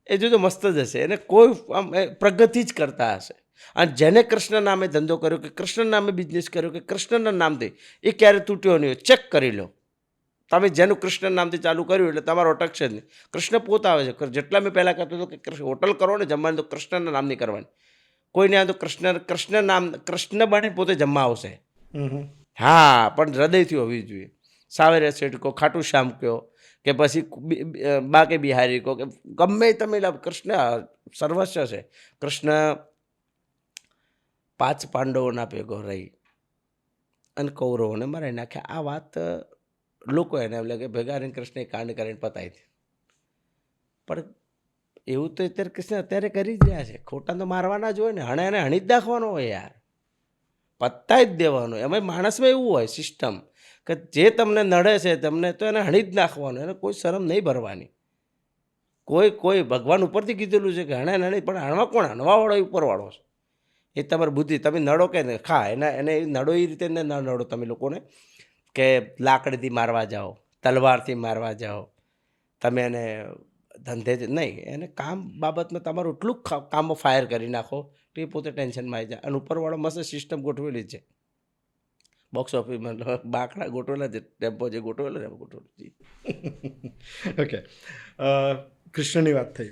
એ જોજો મસ્ત જ હશે, એને કોઈ આમ પ્રગતિ જ કરતા હશે. અને જેને કૃષ્ણ નામે ધંધો કર્યો, કે કૃષ્ણ નામે બિઝનેસ કર્યો, કે કૃષ્ણના નામથી, એ ક્યારે તૂટ્યો નહીં હોય. ચેક કરી લો તમે. જેનું કૃષ્ણ નામથી ચાલુ કર્યું એટલે તમારો અટકશે જ નહીં. કૃષ્ણ પોત આવે છે. જેટલા મેં પહેલાં કહેતો હતો કે હોટલ કરો ને જમવાની તો કૃષ્ણના નામની કરવાની. કોઈને આ તો કૃષ્ણ નામ, કૃષ્ણ બને પોતે જમવા આવશે. હા, પણ હૃદયથી હોવી જોઈએ. સાવેરે સેઠ કહો, ખાટુ શ્યામ કહો, કે પછી બાકે બિહારી કહો, કે ગમે તમે કૃષ્ણ સર્વસ્વ છે. કૃષ્ણ 5 પાંડવોના ભેગો રહી અને કૌરવોને મરાઈ નાખ્યા. આ વાત લોકો એને એમ લાગે ભેગા રહીને કૃષ્ણે કાંડ કરીને પતાવી હતી. પણ એવું તો અત્યારે કૃષ્ણ અત્યારે કરી જ રહ્યા છે. ખોટા તો મારવાના જ હોય ને, હણે એને હણી જ નાખવાનો હોય યાર, પતાવી જ દેવાનો. એમાં માણસમાં એવું હોય સિસ્ટમ કે જે તમને નડે છે તમને, તો એને હણી જ નાખવાનો. એને કોઈ શરમ નહીં ભરવાની. કોઈ ભગવાન ઉપરથી કીધેલું છે કે હણે નહીં, પણ હણવા કોણ? હણવાવાળો ઉપરવાળો છે. એ તમારી બુદ્ધિ. તમે નડો કે ખા એને નડો એ રીતે ન નડો તમે લોકોને કે લાકડીથી મારવા જાઓ, તલવારથી મારવા જાઓ, તમે એને ધંધે નહીં. એને કામ બાબતમાં તમારું એટલું કામમાં ફાયર કરી નાખો તો એ પોતે ટેન્શનમાં આવી જાય. અને ઉપરવાળો મસ્ત સિસ્ટમ ગોઠવેલી છે. બોક્સ ઓફિસમાં બાકડા ગોઠવેલા છે, ટેમ્પો જે ગોઠવેલો છે ગોઠવેલો. ઓકે, કૃષ્ણની વાત થઈ.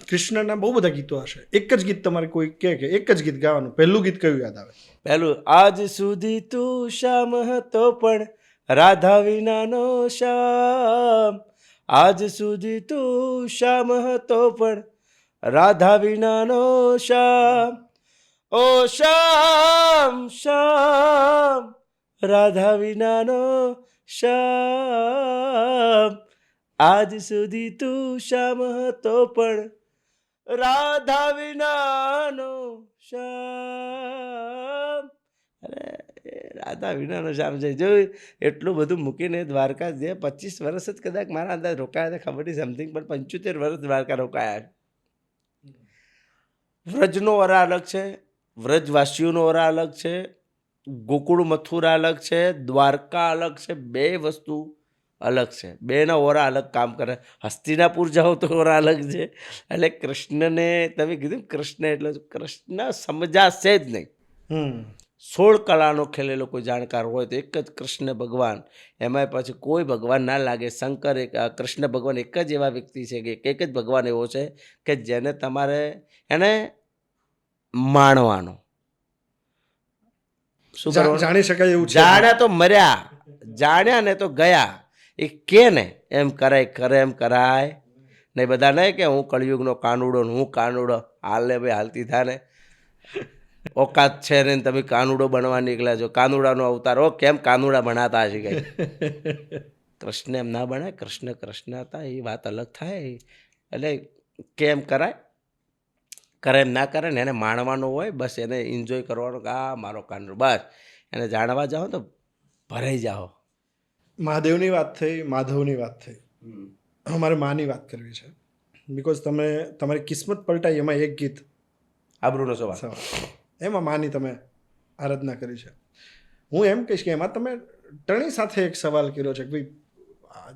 કૃષ્ણના બહુ બધા ગીતો હશે. એક જ ગીત તમારે કોઈ કહે કે એક જ ગીત ગાવાનું, પહેલું ગીત કયું યાદ આવે? પહેલું, આજ સુધી તું શ્યામ હતો પણ રાધા વિનાનો શ્યામ. આજ સુધી તું શ્યામ હતો પણ રાધા વિનાનો શ્યામ. ઓ શ્યામ શ્યામ રાધા વિનાનો શ્યામ. આજ સુધી તું શ્યામ હતો પણ રાધા વિનાનો શ્યામ. અરે રાધા વિનાનો શ્યામ છે. જો એટલું બધું મૂકીને દ્વારકા જે 25 વર્ષ જ કદાચ મારા અંદાજ રોકાયા હતા, ખબર નહીં સમથિંગ, પણ 75 વર્ષ દ્વારકા રોકાયા. વ્રજનો ઓરા અલગ છે, વ્રજવાસીઓનો ઓરા અલગ છે, ગોકુળ મથુરા અલગ છે, દ્વારકા અલગ છે. 2 વસ્તુ અલગ છે. 2ના ઓરા અલગ કામ કરે. હસ્તિનાપુર જાઓ તો ઓરા અલગ છે. એટલે કૃષ્ણને તમે કીધું કૃષ્ણ એટલે કૃષ્ણ સમજાશે જ નહીં. 16 કલાનો ખેલેલો કોઈ જાણકાર હોય તો એક જ કૃષ્ણ ભગવાન, એમાંય પછી કોઈ ભગવાન ના લાગે. શંકર કૃષ્ણ ભગવાન એક જ એવા વ્યક્તિ છે કે એક જ ભગવાન એવો છે કે જેને તમારે એને માણવાનો. શું કરવાનું? જાણી શકાય એવું છે જાણ્યા તો મર્યા, જાણ્યા ને તો ગયા. એ કે ને એમ કરાય, કરે એમ કરાય નહીં. બધા નહીં કે હું કળિયુગનો કાનુડો ને હું કાનુડો, હાલ ને ભાઈ હાલતી થાય ને ઓકાત છે ને તમે કાનુડો બનવા નીકળ્યા છો, કાનુડાનો અવતાર. ઓ કેમ કાનુડા બનાતા હશે કઈ? કૃષ્ણ એમ ના બને. કૃષ્ણ કૃષ્ણ હતા, એ વાત અલગ થાય. એટલે કેમ કરાય, કરે એમ ના કરે ને એને માણવાનો હોય, બસ એને એન્જોય કરવાનો કે આ મારો કાનુડો, બસ એને જાણવા જાઓ તો ભરાઈ જાઓ. મહાદેવની વાત થઈ, માધવની વાત થઈ, અમારે માની વાત કરવી છે. બિકોઝ તમે તમારી કિસ્મત પલટાઈ એમાં એક ગીત આબરૂનો સવાલ. એમાં માની તમે આરાધના કરી છે. હું એમ કહીશ કે એમાં તમે ટણી સાથે એક સવાલ કર્યો છે કે ભાઈ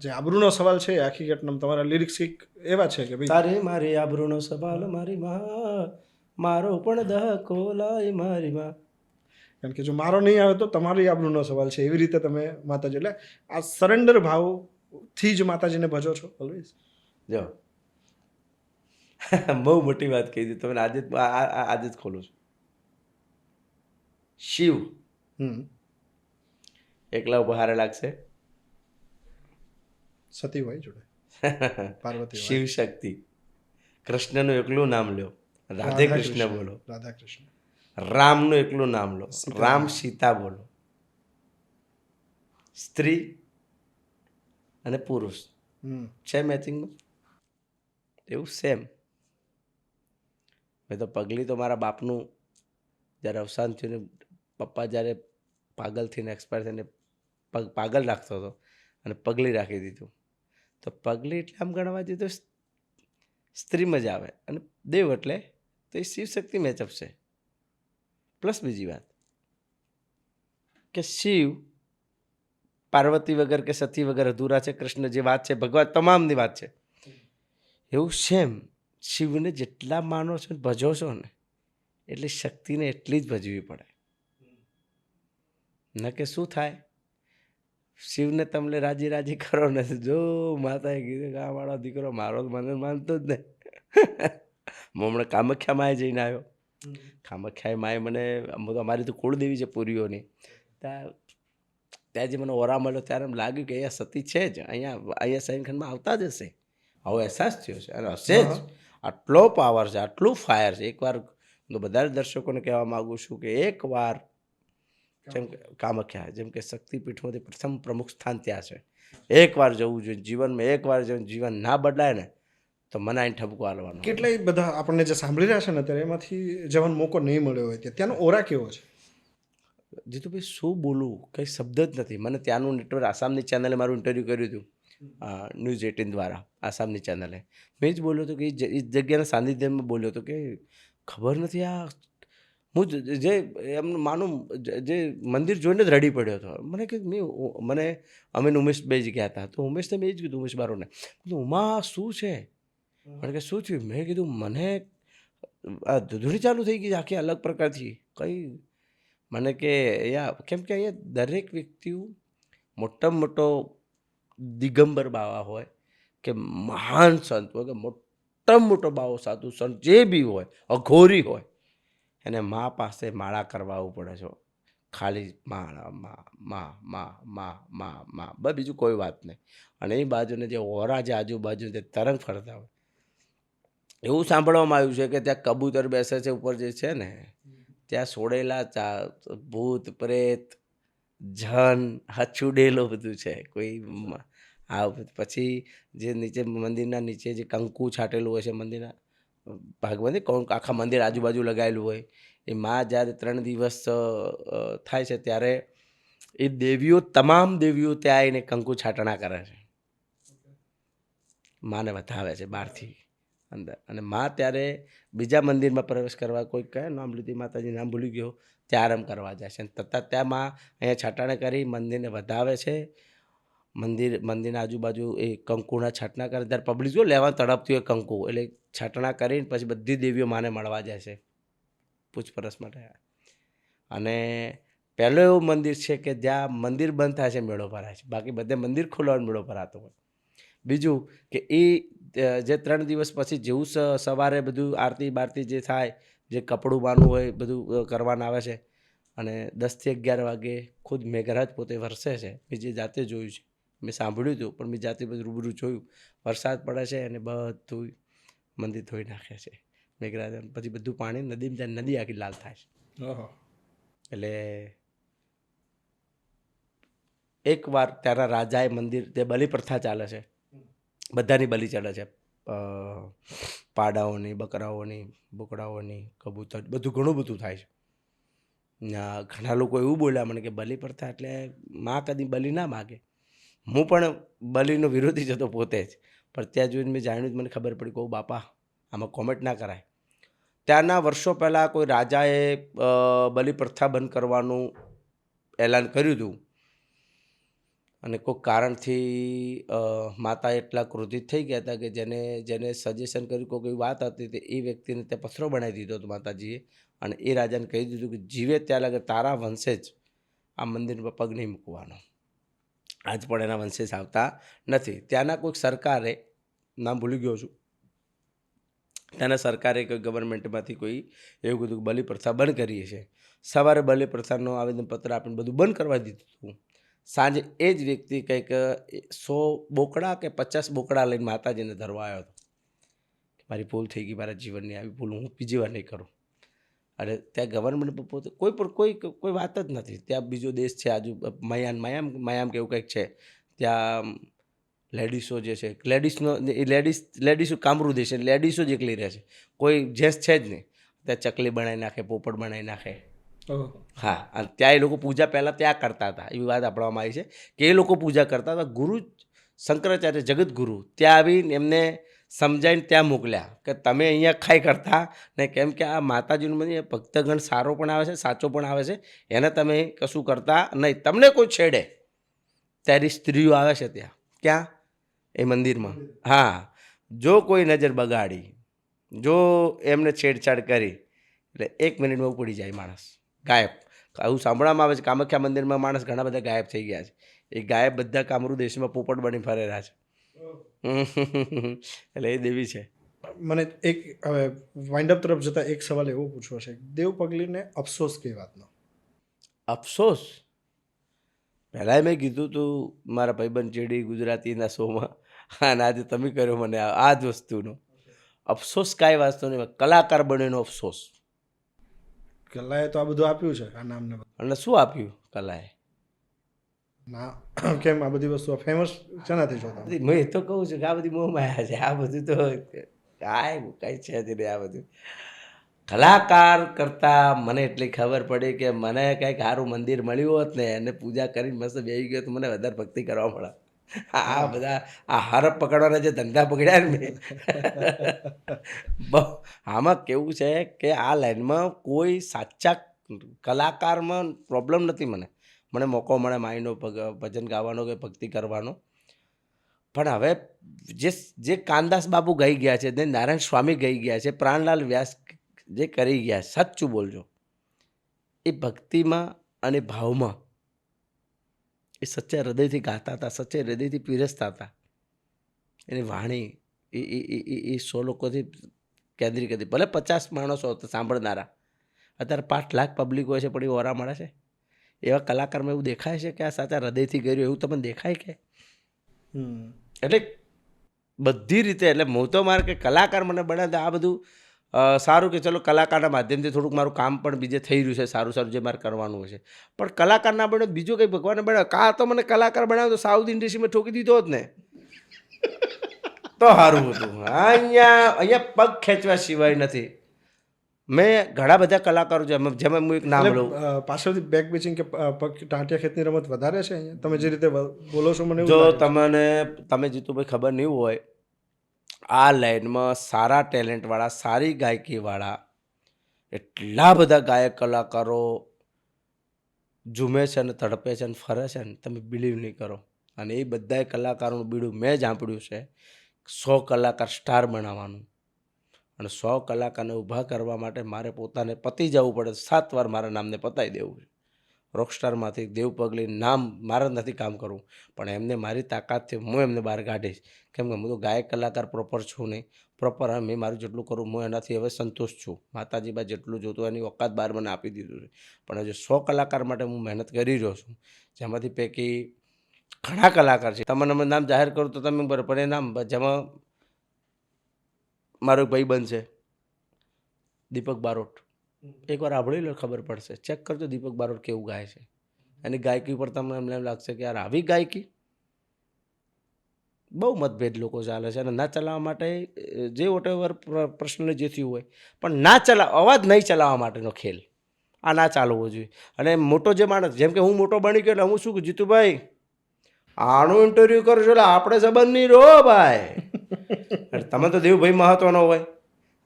જે આબરૂનો સવાલ છે આખી ઘટના તમારા લિરિક્સ કંઈક એવા છે કે ભાઈ તારે મારી આબરૂનો સવાલ મારી માં, મારો પણ દહકો લાય મારી માં. કારણ કે જો મારો નહીં આવે તો તમારી આબરૂનો સવાલ છે, એવી રીતે તમે માતાજી એટલે આ સરેન્ડર ભાવથી જ માતાજીને ભજો છો ઓલવેઝ. જો બહુ મોટી વાત કહી દીધી તમે. આજે જ ખોલું છું. શિવ એકલા ઉભા હારે લાગશે. સતી હોય જોડે પાર્વતી હોય. શિવ શક્તિ. કૃષ્ણનું એકલું નામ લ્યો, રાધે કૃષ્ણ બોલો. રાધા કૃષ્ણ. રામનું એકલું નામ લો, રામ સીતા બોલો. સ્ત્રી અને પુરુષ છે મેચિંગમાં, એવું સેમ. મેં તો પગલી તો મારા બાપનું જ્યારે અવસાન થયું ને, પપ્પા જ્યારે પાગલ થઈને એક્સપાયર થઈને પાગલ રાખતો હતો અને પગલી રાખી દીધું. તો પગલી એટલે આમ ગણવા દીધું સ્ત્રીમાં જ આવે, અને દેવ એટલે તો એ શિવશક્તિ મેચઅપ છે. પ્લસ બીજી વાત કે શિવ પાર્વતી વગર કે સતી વગર અધૂરા છે. કૃષ્ણ જે વાત છે ભગવાન તમામની વાત છે. એવું સેમ શિવને જેટલા માનો છો ને ભજો છો ને એટલી શક્તિને એટલી જ ભજવી પડે. ન કે શું થાય, શિવને તમને રાજી રાજી કરો ને, જો માતાએ કીધું કે આ વાળો દીકરો મારો મને માનતો જ નહીં. હું હમણાં કામાખ્યા માએ જઈને આવ્યો. કામાખ્યા માએ મને, અમારી તો કુળદેવી છે પુરીઓની, ત્યાં જે મને ઓરા મળ્યો ત્યારે એમ લાગ્યું કે અહીંયા સતી છે જ, અહીંયા સૈનખંડમાં આવતા જ હશે. આવો અહેસાસ થયો છે અને હશે જ. આટલો પાવર છે, આટલું ફાયર છે. એકવાર હું બધા જ દર્શકોને કહેવા માગું છું કે એકવાર જેમ કે કામાખ્યા, જેમ કે શક્તિપીઠમાંથી પ્રથમ પ્રમુખ સ્થાન ત્યાં છે, એકવાર જવું જોઈએ જીવનમાં. એકવાર જીવન ના બદલાય ને તો મને અહીં ઠપકો હાલવાનો. કેટલાય બધા આપણને જે સાંભળી રહ્યા છે ને અત્યારે એમાંથી જવાનો મોકો નહીં મળ્યો હોય ત્યાંનો ઓરા કેવો છે? જીતુભાઈ શું બોલું, કંઈ શબ્દ જ નથી. મને ત્યાંનું નેટવર્ક, આસામની ચેનલે મારું ઇન્ટરવ્યૂ કર્યું હતું ન્યૂઝ 18 દ્વારા, આસામની ચેનલે. મેં જ બોલ્યો હતો કે એ જગ્યાના સાનિધ્યમાં બોલ્યો હતો કે ખબર નથી આ હું જે એમનું માનું જે મંદિર જોઈને જ રડી પડ્યો હતો. મને કે મને અમે ઉમેશભાઈ જ ગયા હતા, તો ઉમેશને મેં એ જ કીધું, ઉમેશ બારોને કીધું ઉમા શું છે? મને કે શું થયું? મેં કીધું મને આ ધૂધડી ચાલુ થઈ ગઈ આખી અલગ પ્રકારથી. કંઈ મને કે અહીંયા કેમ કે અહીંયા દરેક વ્યક્તિઓ મોટામાં મોટો દિગંબર બાવા હોય કે મહાન સંત હોય કે મોટામાં મોટો બાવો સાધુ સંત જે બી હોય, અઘોરી હોય, એને મા પાસે માળા કરવા આવવું પડે છે. ખાલી માળા મા બસ બીજું કોઈ વાત નહીં. અને એ બાજુને જે ઓરા જે આજુબાજુ જે તરંગ ફરતા હોય, એવું સાંભળવામાં આવ્યું છે કે ત્યાં કબૂતર બેસે છે ઉપર જે છે ને, ત્યાં છોડેલા ભૂત પ્રેત જન હચુડેલો બધું છે. કોઈ આ પછી જે નીચે મંદિરના નીચે જે કંકુ છાંટેલું હોય છે મંદિરના ભાગમાંથી, આખા મંદિર આજુબાજુ લગાવેલું હોય, એ માં જ્યારે 3 દિવસ થાય છે ત્યારે એ દેવીઓ, તમામ દેવીઓ ત્યાં આવીને કંકુ છાંટણા કરે છે, માને વધાવે છે બહારથી અંદર. અને માં ત્યારે બીજા મંદિરમાં પ્રવેશ કરવા, કોઈ કયા નામ લીધી માતાજી નામ ભૂલી ગયો, ત્યાં આરામ કરવા જાય છે. તથા ત્યાં માં અહીંયા છાંટણા કરી મંદિરને વધાવે છે. મંદિરના આજુબાજુ એ કંકુના છાંટણા કરે ત્યારે પબ્લિક જો લેવા તડપતી હોય કંકુ, એટલે છાંટણા કરીને પછી બધી દેવીઓ માને મળવા જાય છે પૂછપરછ માટે. અને પહેલું એવું મંદિર છે કે જ્યાં મંદિર બંધ થાય છે મેળો ભરાય છે, બાકી બધે મંદિર ખુલ્લો મેળો ભરાતો હોય. બીજું કે એ જે 3 દિવસ પછી જેવું સવારે બધું આરતી બારતી જે થાય, જે કપડું બાનું હોય બધું કરવાના આવે છે, અને 10 થી 11 વાગે ખુદ મેઘરાજ પોતે વરસે છે. મેં જે જાતે જોયું છે, મેં સાંભળ્યું હતું પણ મેં જાતે બધું રૂબરૂ જોયું. વરસાદ પડે છે અને બધું મંદિર ધોઈ નાખે છે મેઘરાજ, પછી બધું પાણી નદીમાં જાય, નદી આખી લાલ થાય છે. એટલે એકવાર ત્યાંના રાજાએ મંદિર, તે બલિ પ્રથા ચાલે છે, બધાની બલિ ચડે છે, પાડાઓની, બકરાઓની, બોકડાઓની, કબૂતર, બધું ઘણું બધું થાય છે. ઘણા લોકો એવું બોલ્યા મને કે બલિ પ્રથા એટલે માં કદી બલિ ના માગે. હું પણ બલિનો વિરોધી જ હતો પોતે જ, પણ ત્યાં જોઈને મેં જાણ્યું, મને ખબર પડી કહું બાપા આમાં કોમેન્ટ ના કરાય. ત્યારના વર્ષો પહેલાં કોઈ રાજાએ બલિ પ્રથા બંધ કરવાનું એલાન કર્યું હતું, અને કોઈ કારણથી માતા એટલા ક્રોધિત થઈ ગયા હતા કે જેને સજેશન કર્યું, કોઈ વાત હતી તે એ વ્યક્તિને તે પથરો બનાવી દીધો હતો માતાજીએ, અને એ રાજાને કહી દીધું કે જીવે ત્યાં લાગે તારા વંશેજ આ મંદિરમાં પગ નહીં મૂકવાનો. આજ પણ એના વંશેજ આવતા નથી. ત્યાંના કોઈક સરકારે, નામ ભૂલી ગયો છું, ત્યાંના સરકારે કોઈ ગવર્મેન્ટમાંથી કોઈ એવું કીધું કે બલિ પ્રથા બંધ કરીએ છીએ. સવારે બલિ પ્રથાનો આવેદનપત્ર આપીને બધું બંધ કરવા દીધું હતું. સાંજે એ જ વ્યક્તિ કંઈક 100 બોકડા કે 50 બોકડા લઈને માતાજીને ધરવા આવ્યો હતો. મારી ભૂલ થઈ ગઈ, મારા જીવનની આવી ભૂલ હું બીજી વાર નહીં કરું. અને ત્યાં ગવર્મેન્ટ પોતે કોઈ વાત જ નથી. ત્યાં બીજો દેશ છે આજુ, મયામ કે એવું કંઈક છે, ત્યાં લેડીસો જે છે, લેડીસો કામરૂ દેશ, લેડીસો જ એકલી રહે છે, કોઈ જેન્ટ્સ છે જ નહીં. ત્યાં ચકલી બનાવી નાખે, પોપટ બનાવી નાખે. હા, અને ત્યાં એ લોકો પૂજા પહેલાં ત્યાં કરતા હતા, એવી વાત આપવામાં આવી છે કે એ લોકો પૂજા કરતા હતા. ગુરુ શંકરાચાર્ય જગતગુરુ ત્યાં આવીને એમને સમજાવીને ત્યાં મોકલ્યા કે તમે અહીંયા ખાઈ કરતા ને, કેમ કે આ માતાજીનું મંદિર ભક્તગણ સારો પણ આવે છે, સાચો પણ આવે છે, એને તમે કશું કરતા નહીં. તમને કોઈ છેડે ત્યારે સ્ત્રીઓ આવે છે ત્યાં, ક્યાં એ મંદિરમાં, હા, જો કોઈ નજર બગાડી, જો એમને છેડછાડ કરી એટલે 1 મિનિટમાં ઉપડી જાય માણસ, ગાયબ. આવું સાંભળવામાં આવે છે કામાખ્યા મંદિરમાં માણસ ઘણા બધા ગાયબ થઈ ગયા છે. એ ગાયબ બધા કામરૂ દેશમાં પોપટ બની ફરેલા છે. એટલે એ દેવી છે. મને એક હવે વાઇન્ડ અપ તરફ જતા એક સવાલ એવો પૂછવો છે, દેવ પગલીને અફસોસ કઈ વાતનો? અફસોસ પહેલાં મેં કીધું તું મારા ભાઈબંધ જેડી ગુજરાતીના શોમાં, અને આજે તમે કર્યો મને આ જ વસ્તુનો અફસોસ. કાંઈ વાસ્તુ નહીં, કલાકાર બન્યોનો અફસોસ. કલાએ તો આ બધું આપ્યું છે, આ નામને અને શું આપ્યું કલાએ? ના, કેમ આ બધી વસ્તુ ફેમસ શેનાથી છો તમે? મેં તો કહું છું કે આ બધી મોહમાયા છે. આ બધું તો કાંઈ છે જ નહીં. આ બધું કલાકાર કરતાં મને એટલી ખબર પડી કે મને કંઈક સારું મંદિર મળ્યું હોત ને, એને પૂજા કરીને મસ્ત બેસી ગયો તો મને વધારે ભક્તિ કરવા મળે. આ બધા આ હરપ પકડવાના જે ધંધા પકડ્યા ને મેં, આમાં કેવું છે કે આ લાઈનમાં કોઈ સાચા કલાકારમાં પ્રોબ્લેમ નથી. મને મોકો મળે માઈનો ભજન ગાવાનો કે ભક્તિ કરવાનો, પણ હવે જે કાનદાસ બાપુ ગાઈ ગયા છે, જે નારાયણ સ્વામી ગાઈ ગયા છે, પ્રાણલાલ વ્યાસ જે કરી ગયા, સાચું બોલજો, એ ભક્તિમાં અને ભાવમાં એ સચ્ચા હૃદયથી ગાતા હતા, સચ્ચા હૃદયથી પીરસતા હતા. એની વાણી એ 100 લોકોથી કેન્દ્રિત હતી. ભલે 50 માણસો હતા સાંભળનારા, અત્યારે 5 લાખ પબ્લિક હોય છે, પણ એ ઓરા મળે છે. એવા કલાકારમાં એવું દેખાય છે કે આ સાચા હૃદયથી કર્યું, એવું તમને દેખાય કે? એટલે બધી રીતે, એટલે હું તો મારે કે કલાકાર મને બનાવે આ બધું સારું કે ચલો કલાકારના માધ્યમથી થોડુંક મારું કામ પણ બીજે થઈ રહ્યું છે, સારું જે મારે કરવાનું હોય છે. પણ કલાકાર ના બને બીજો કંઈ ભગવાનને બનાવે, કાં તો મને કલાકાર બનાવે તો સાઉથ ઇન્ડસ્ટ્રીમાં ઠોકી દીધો હોત ને તો સારું હતું. અહીંયા પગ ખેંચવા સિવાય નથી. મેં ઘણા બધા કલાકારો છે, જેમાં હું એક નામ લઉં. પાછળથી બેક બીચિંગ કે ટાંટિયા ખેતની રમત વધારે છે અહીંયા, તમે જે રીતે બોલો છો મને જો તમે જીતુભાઈ ખબર નહીં હોય, આ લાઈનમાં સારા ટેલેન્ટવાળા, સારી ગાયકીવાળા એટલા બધા ગાયક કલાકારો ઝૂમે છે ને તડપે છે ને ફરે છે ને, તમે બિલીવ નહીં કરો. અને એ બધા કલાકારોનું બીડું મેં જ સાંભળ્યું છે, 100 કલાકાર સ્ટાર બનાવવાનું. અને 100 કલાકારને ઊભા કરવા માટે મારે પોતાને પતી જવું પડે. 7 વાર મારા નામને પતાવી દેવું છે. રોકસ્ટારમાંથી દેવ પગલી નામ મારે નથી કામ કરવું, પણ એમને મારી તાકાતથી હું એમને બહાર કાઢીશ. કેમ કે હું તો ગાયક કલાકાર પ્રોપર છું નહીં. પ્રોપર મેં મારું જેટલું કરું હું એનાથી હવે સંતોષ છું. માતાજીબા જેટલું જોતું એની ઓકાત બહાર મને આપી દીધું છે. પણ હજુ 100 કલાકાર માટે હું મહેનત કરી રહ્યો છું, જેમાંથી પૈકી ઘણા કલાકાર છે. તમને નામ જાહેર કરું તો તમે બરાબર, પણ એ નામ જેમાં મારો એક ભાઈબંધ છે દીપક બારોટ. એકવાર સાંભળી લો, ખબર પડશે. ચેક કરજો દીપક બારોટ કેવું ગાય છે. એની ગાયકી પર તમને એમ લાગશે કે યાર આવી ગાયકી. બહુ મતભેદ લોકો ચાલે છે અને ના ચલાવવા માટે જે વોટેવર પર્સનલી જે થયું હોય, પણ ના અવાજ નહીં ચલાવવા માટેનો ખેલ આ ના ચાલવો જોઈએ. અને મોટો જે માણસ, જેમ કે હું મોટો બની ગયો એટલે હું શું કહું, જીતુભાઈ આનું ઇન્ટરવ્યૂ કરો છો એટલે આપણે સંબંધ નહીં રહો ભાઈ. તમે તો દેવભાઈ મહત્વનો હોય.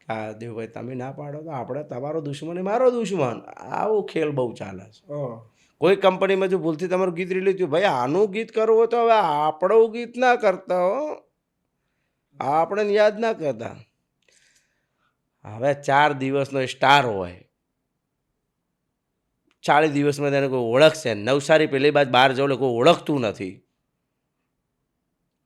હા દેવભાઈ તમે ના પાડો તો આપણે તમારો દુશ્મન એ મારો દુશ્મન. આવો ખેલ બહુ ચાલે છે. કોઈ કંપનીમાં જો ભૂલથી તમારું ગીત રિલીઝ થયું, ભાઈ આનું ગીત કરવું હોય તો હવે આપણું ગીત ના કરતા હો, આપણે યાદ ના કરતા. હવે 4 દિવસનો સ્ટાર હોય, 40 દિવસમાં તેને કોઈ ઓળખશે. નવસારી પહેલી બાદ બહાર જવું કોઈ ઓળખતું નથી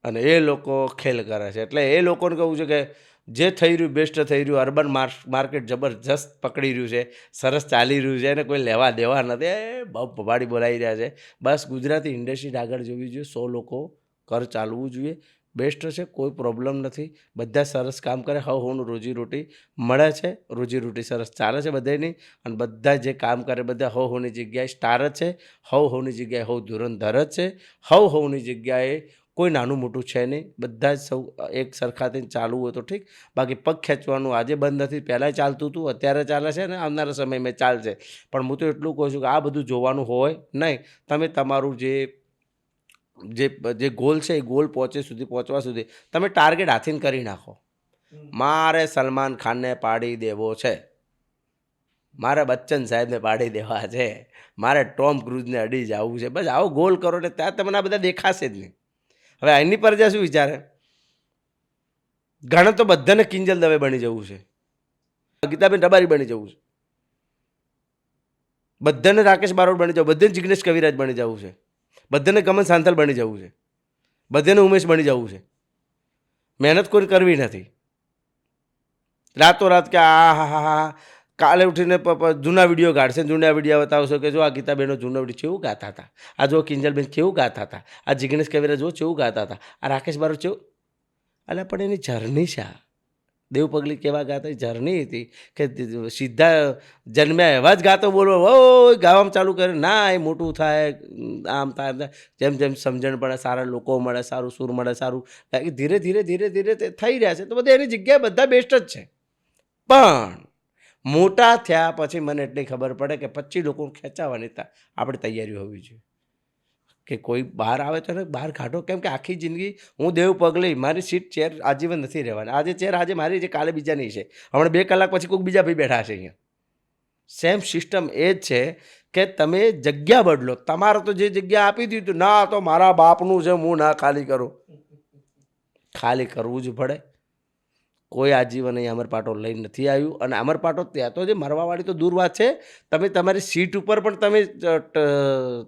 અને એ લોકો ખેલ કરે છે. એટલે એ લોકોને કહું છે કે જે થઈ રહ્યું બેસ્ટ થઈ રહ્યું. અર્બન માર્કેટ જબરજસ્ત પકડી રહ્યું છે, સરસ ચાલી રહ્યું છે, એને કોઈ લેવા દેવા નથી. એ બહુ ભવાડી બોલાવી રહ્યા છે. બસ ગુજરાતી ઇન્ડસ્ટ્રી આગળ જોવી જોઈએ. 100 લોકો કર ચાલવું જોઈએ. બેસ્ટ છે, કોઈ પ્રોબ્લેમ નથી. બધા સરસ કામ કરે, હોનું રોજીરોટી મળે છે, રોજીરોટી સરસ ચાલે છે બધાની. અને બધા જે કામ કરે બધા હોની જગ્યાએ સ્ટાર જ છે, હોની જગ્યાએ ધુરંધર જ છે, હોની જગ્યાએ કોઈ નાનું મોટું છે નહીં. બધા જ સૌ એક સરખાથી ચાલવું હોય તો ઠીક. બાકી પગ ખેંચવાનું આજે બંધ નથી, પહેલાંય ચાલતું હતું, અત્યારે ચાલે છે ને આવનારા સમયમાં ચાલશે. પણ હું તો એટલું કહું છું કે આ બધું જોવાનું હોય નહીં. તમે તમારું જે ગોલ છે એ ગોલ પહોંચવા સુધી તમે ટાર્ગેટ હાથીને કરી નાખો. મારે સલમાન ખાનને પાડી દેવો છે, મારે બચ્ચન સાહેબને પાડી દેવા છે, મારે ટોમ ક્રૂઝને અડી જવું છે. બસ આવો ગોલ કરો ને ત્યાં તમને આ બધા દેખાશે જ નહીં. હવે એની પર જ્યાં શું વિચારે, ઘણા તો બધાને કિંજલ દવે બની જવું છે, ગીતાબેન રબારી બની જવું છે, બધાને રાકેશ બારોટ બની જવું, બધાને જિગ્નેશ કવિરાજ બની જવું છે, બધાને ગમન સાંથલ બની જવું છે, બધાને ઉમેશ બની જવું છે. મહેનત કોઈ કરવી નથી. રાતોરાત કે હા કાલે ઉઠીને જૂના વિડીયો કાઢશે, જૂના વિડીયો બતાવશો કે જો આ ગીતાબેનો જૂનો વિડીયો કેવું ગાતા હતા, આ જો કિંજલબેન કેવું ગાતા હતા, આ જિગ્નેશ કવિરાજ જો કેવું ગાતા હતા, આ રાકેશ બારોટ કેવું. એટલે પણ એની જર્ની છે. દેવ પગલી કેવા ગાતા, એ જર્ની હતી કે સીધા જન્મ્યા એવા જ ગાતો બોલો ઓ ગાવામાં ચાલુ કરે ના, એ મોટું થાય આમ થાય એમ થાય. જેમ જેમ સમજણ પડે, સારા લોકો મળે, સારું સુર મળે, સારું ધીરે ધીરે ધીરે ધીરે તે થઈ રહ્યા છે. તો બધા એની જગ્યાએ બધા બેસ્ટ જ છે. પણ મોટા થયા પછી મને એટલી ખબર પડે કે 25 લોકો ખેંચાવાની આપણે તૈયારી હોવી જોઈએ. કે કોઈ બહાર આવે તો બહાર કાઢો. કેમ કે આખી જિંદગી હું દેવ પગલી, મારી સીટ ચેર આજીવન નથી રહેવાની. આજે ચેર આજે મારી છે, કાલે બીજાની છે. હમણાં 2 કલાક પછી કોઈક બીજા ભાઈ બેઠા છે અહીંયા. સેમ સિસ્ટમ એ જ છે કે તમે જગ્યા બદલો. તમારે તો જે જગ્યા આપી દીધું ના, તો મારા બાપનું છે, હું ના ખાલી કરું. ખાલી કરવું જ પડે. કોઈ આજીવન અહીં અમરપાટો લઈને નથી આવ્યું. અને અમરપાટો ત્યાં તો જે મરવાવાળી તો દૂર વાત છે, તમે તમારી સીટ ઉપર પણ તમે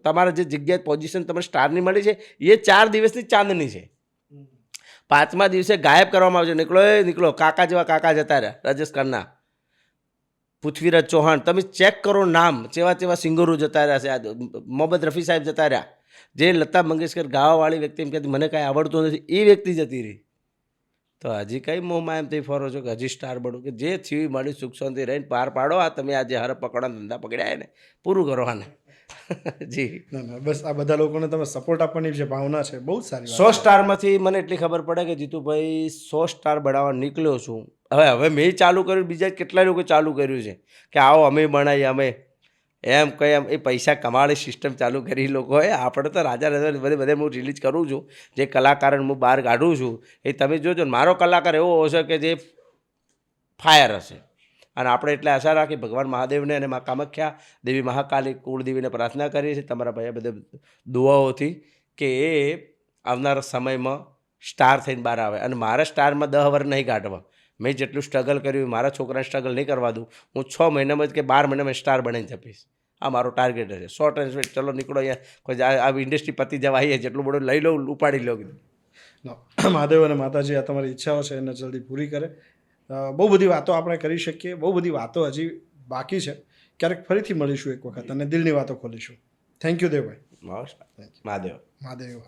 તમારા જે જગ્યાએ પોઝિશન તમને સ્ટારની મળી છે એ 4 દિવસની ચાંદની છે. 5મા દિવસે ગાયબ કરવામાં આવશે. નીકળો કાકા જેવા કાકા જતા રહ્યા રાજસ્થાનના પૃથ્વીરાજ ચૌહાણ. તમે ચેક કરો નામ, ચેવા સિંગરો જતા રહ્યા છે. મોહમ્મદ રફી સાહેબ જતા રહ્યા. જે લતા મંગેશકર ગાવાવાળી વ્યક્તિ એમ કહેતી મને કાંઈ આવડતું નથી, એ વ્યક્તિ જતી રહી. તો હજી કઈ મોહમાં એમ થઈ ફરો છો કે હજી સ્ટાર બનો, કે જે થયું મળી સુખ શાંતિ રહીને પાર પાડો. આ તમે આજે હર પકડો ધંધા પકડ્યા ને પૂરું કરો આને. જી ના બસ આ બધા લોકોને તમે સપોર્ટ આપવાની જે ભાવના છે બહુ સારી. 100 સ્ટારમાંથી મને એટલી ખબર પડે કે જીતુભાઈ 100 સ્ટાર બનાવવા નીકળ્યો છું. હવે મેં ચાલુ કર્યું, બીજા કેટલાય લોકો ચાલુ કર્યું છે કે આવો અમે બનાવીએ, અમે એમ કંઈ એમ એ પૈસા કમાવાની સિસ્ટમ ચાલુ કરી લોકોએ. આપણે તો રાજા બધે હું રિલીઝ કરું છું. જે કલાકારને હું બહાર કાઢું છું એ તમે જોજો. મારો કલાકાર એવો હશે કે જે ફાયર હશે. અને આપણે એટલે આશા રાખી ભગવાન મહાદેવને અને મા કામાખ્યા દેવી મહાકાલી કુળદેવીને પ્રાર્થના કરીએ છીએ તમારા ભાઈ બધે દુઆઓથી કે એ આવનારા સમયમાં સ્ટાર થઈને બહાર આવે. અને મારા સ્ટારમાં 10 વર્ષ નહીં કાઢવા, મેં જેટલું સ્ટ્રગલ કર્યું મારા છોકરાને સ્ટ્રગલ નહીં કરવા દઉં. હું 6 મહિનામાં જ કે 12 મહિનામાં સ્ટાર બનીને છપીશ. આ મારો ટાર્ગેટ છે. Short and sweet. ચલો નીકળો અહીંયા કોઈ આ ઇન્ડસ્ટ્રી પતી જવા આવીએ જેટલું બધું લઈ લઉં ઉપાડી લો. મહાદેવ અને માતાજી આ તમારી ઈચ્છાઓ છે એને જલ્દી પૂરી કરે. બહુ બધી વાતો આપણે કરી શકીએ, બહુ બધી વાતો હજી બાકી છે. ક્યારેક ફરીથી મળીશું એક વખત અને દિલની વાતો ખોલીશું. થેન્ક યુ દેવભાઈ. મહાદેવ. મહાદેવ.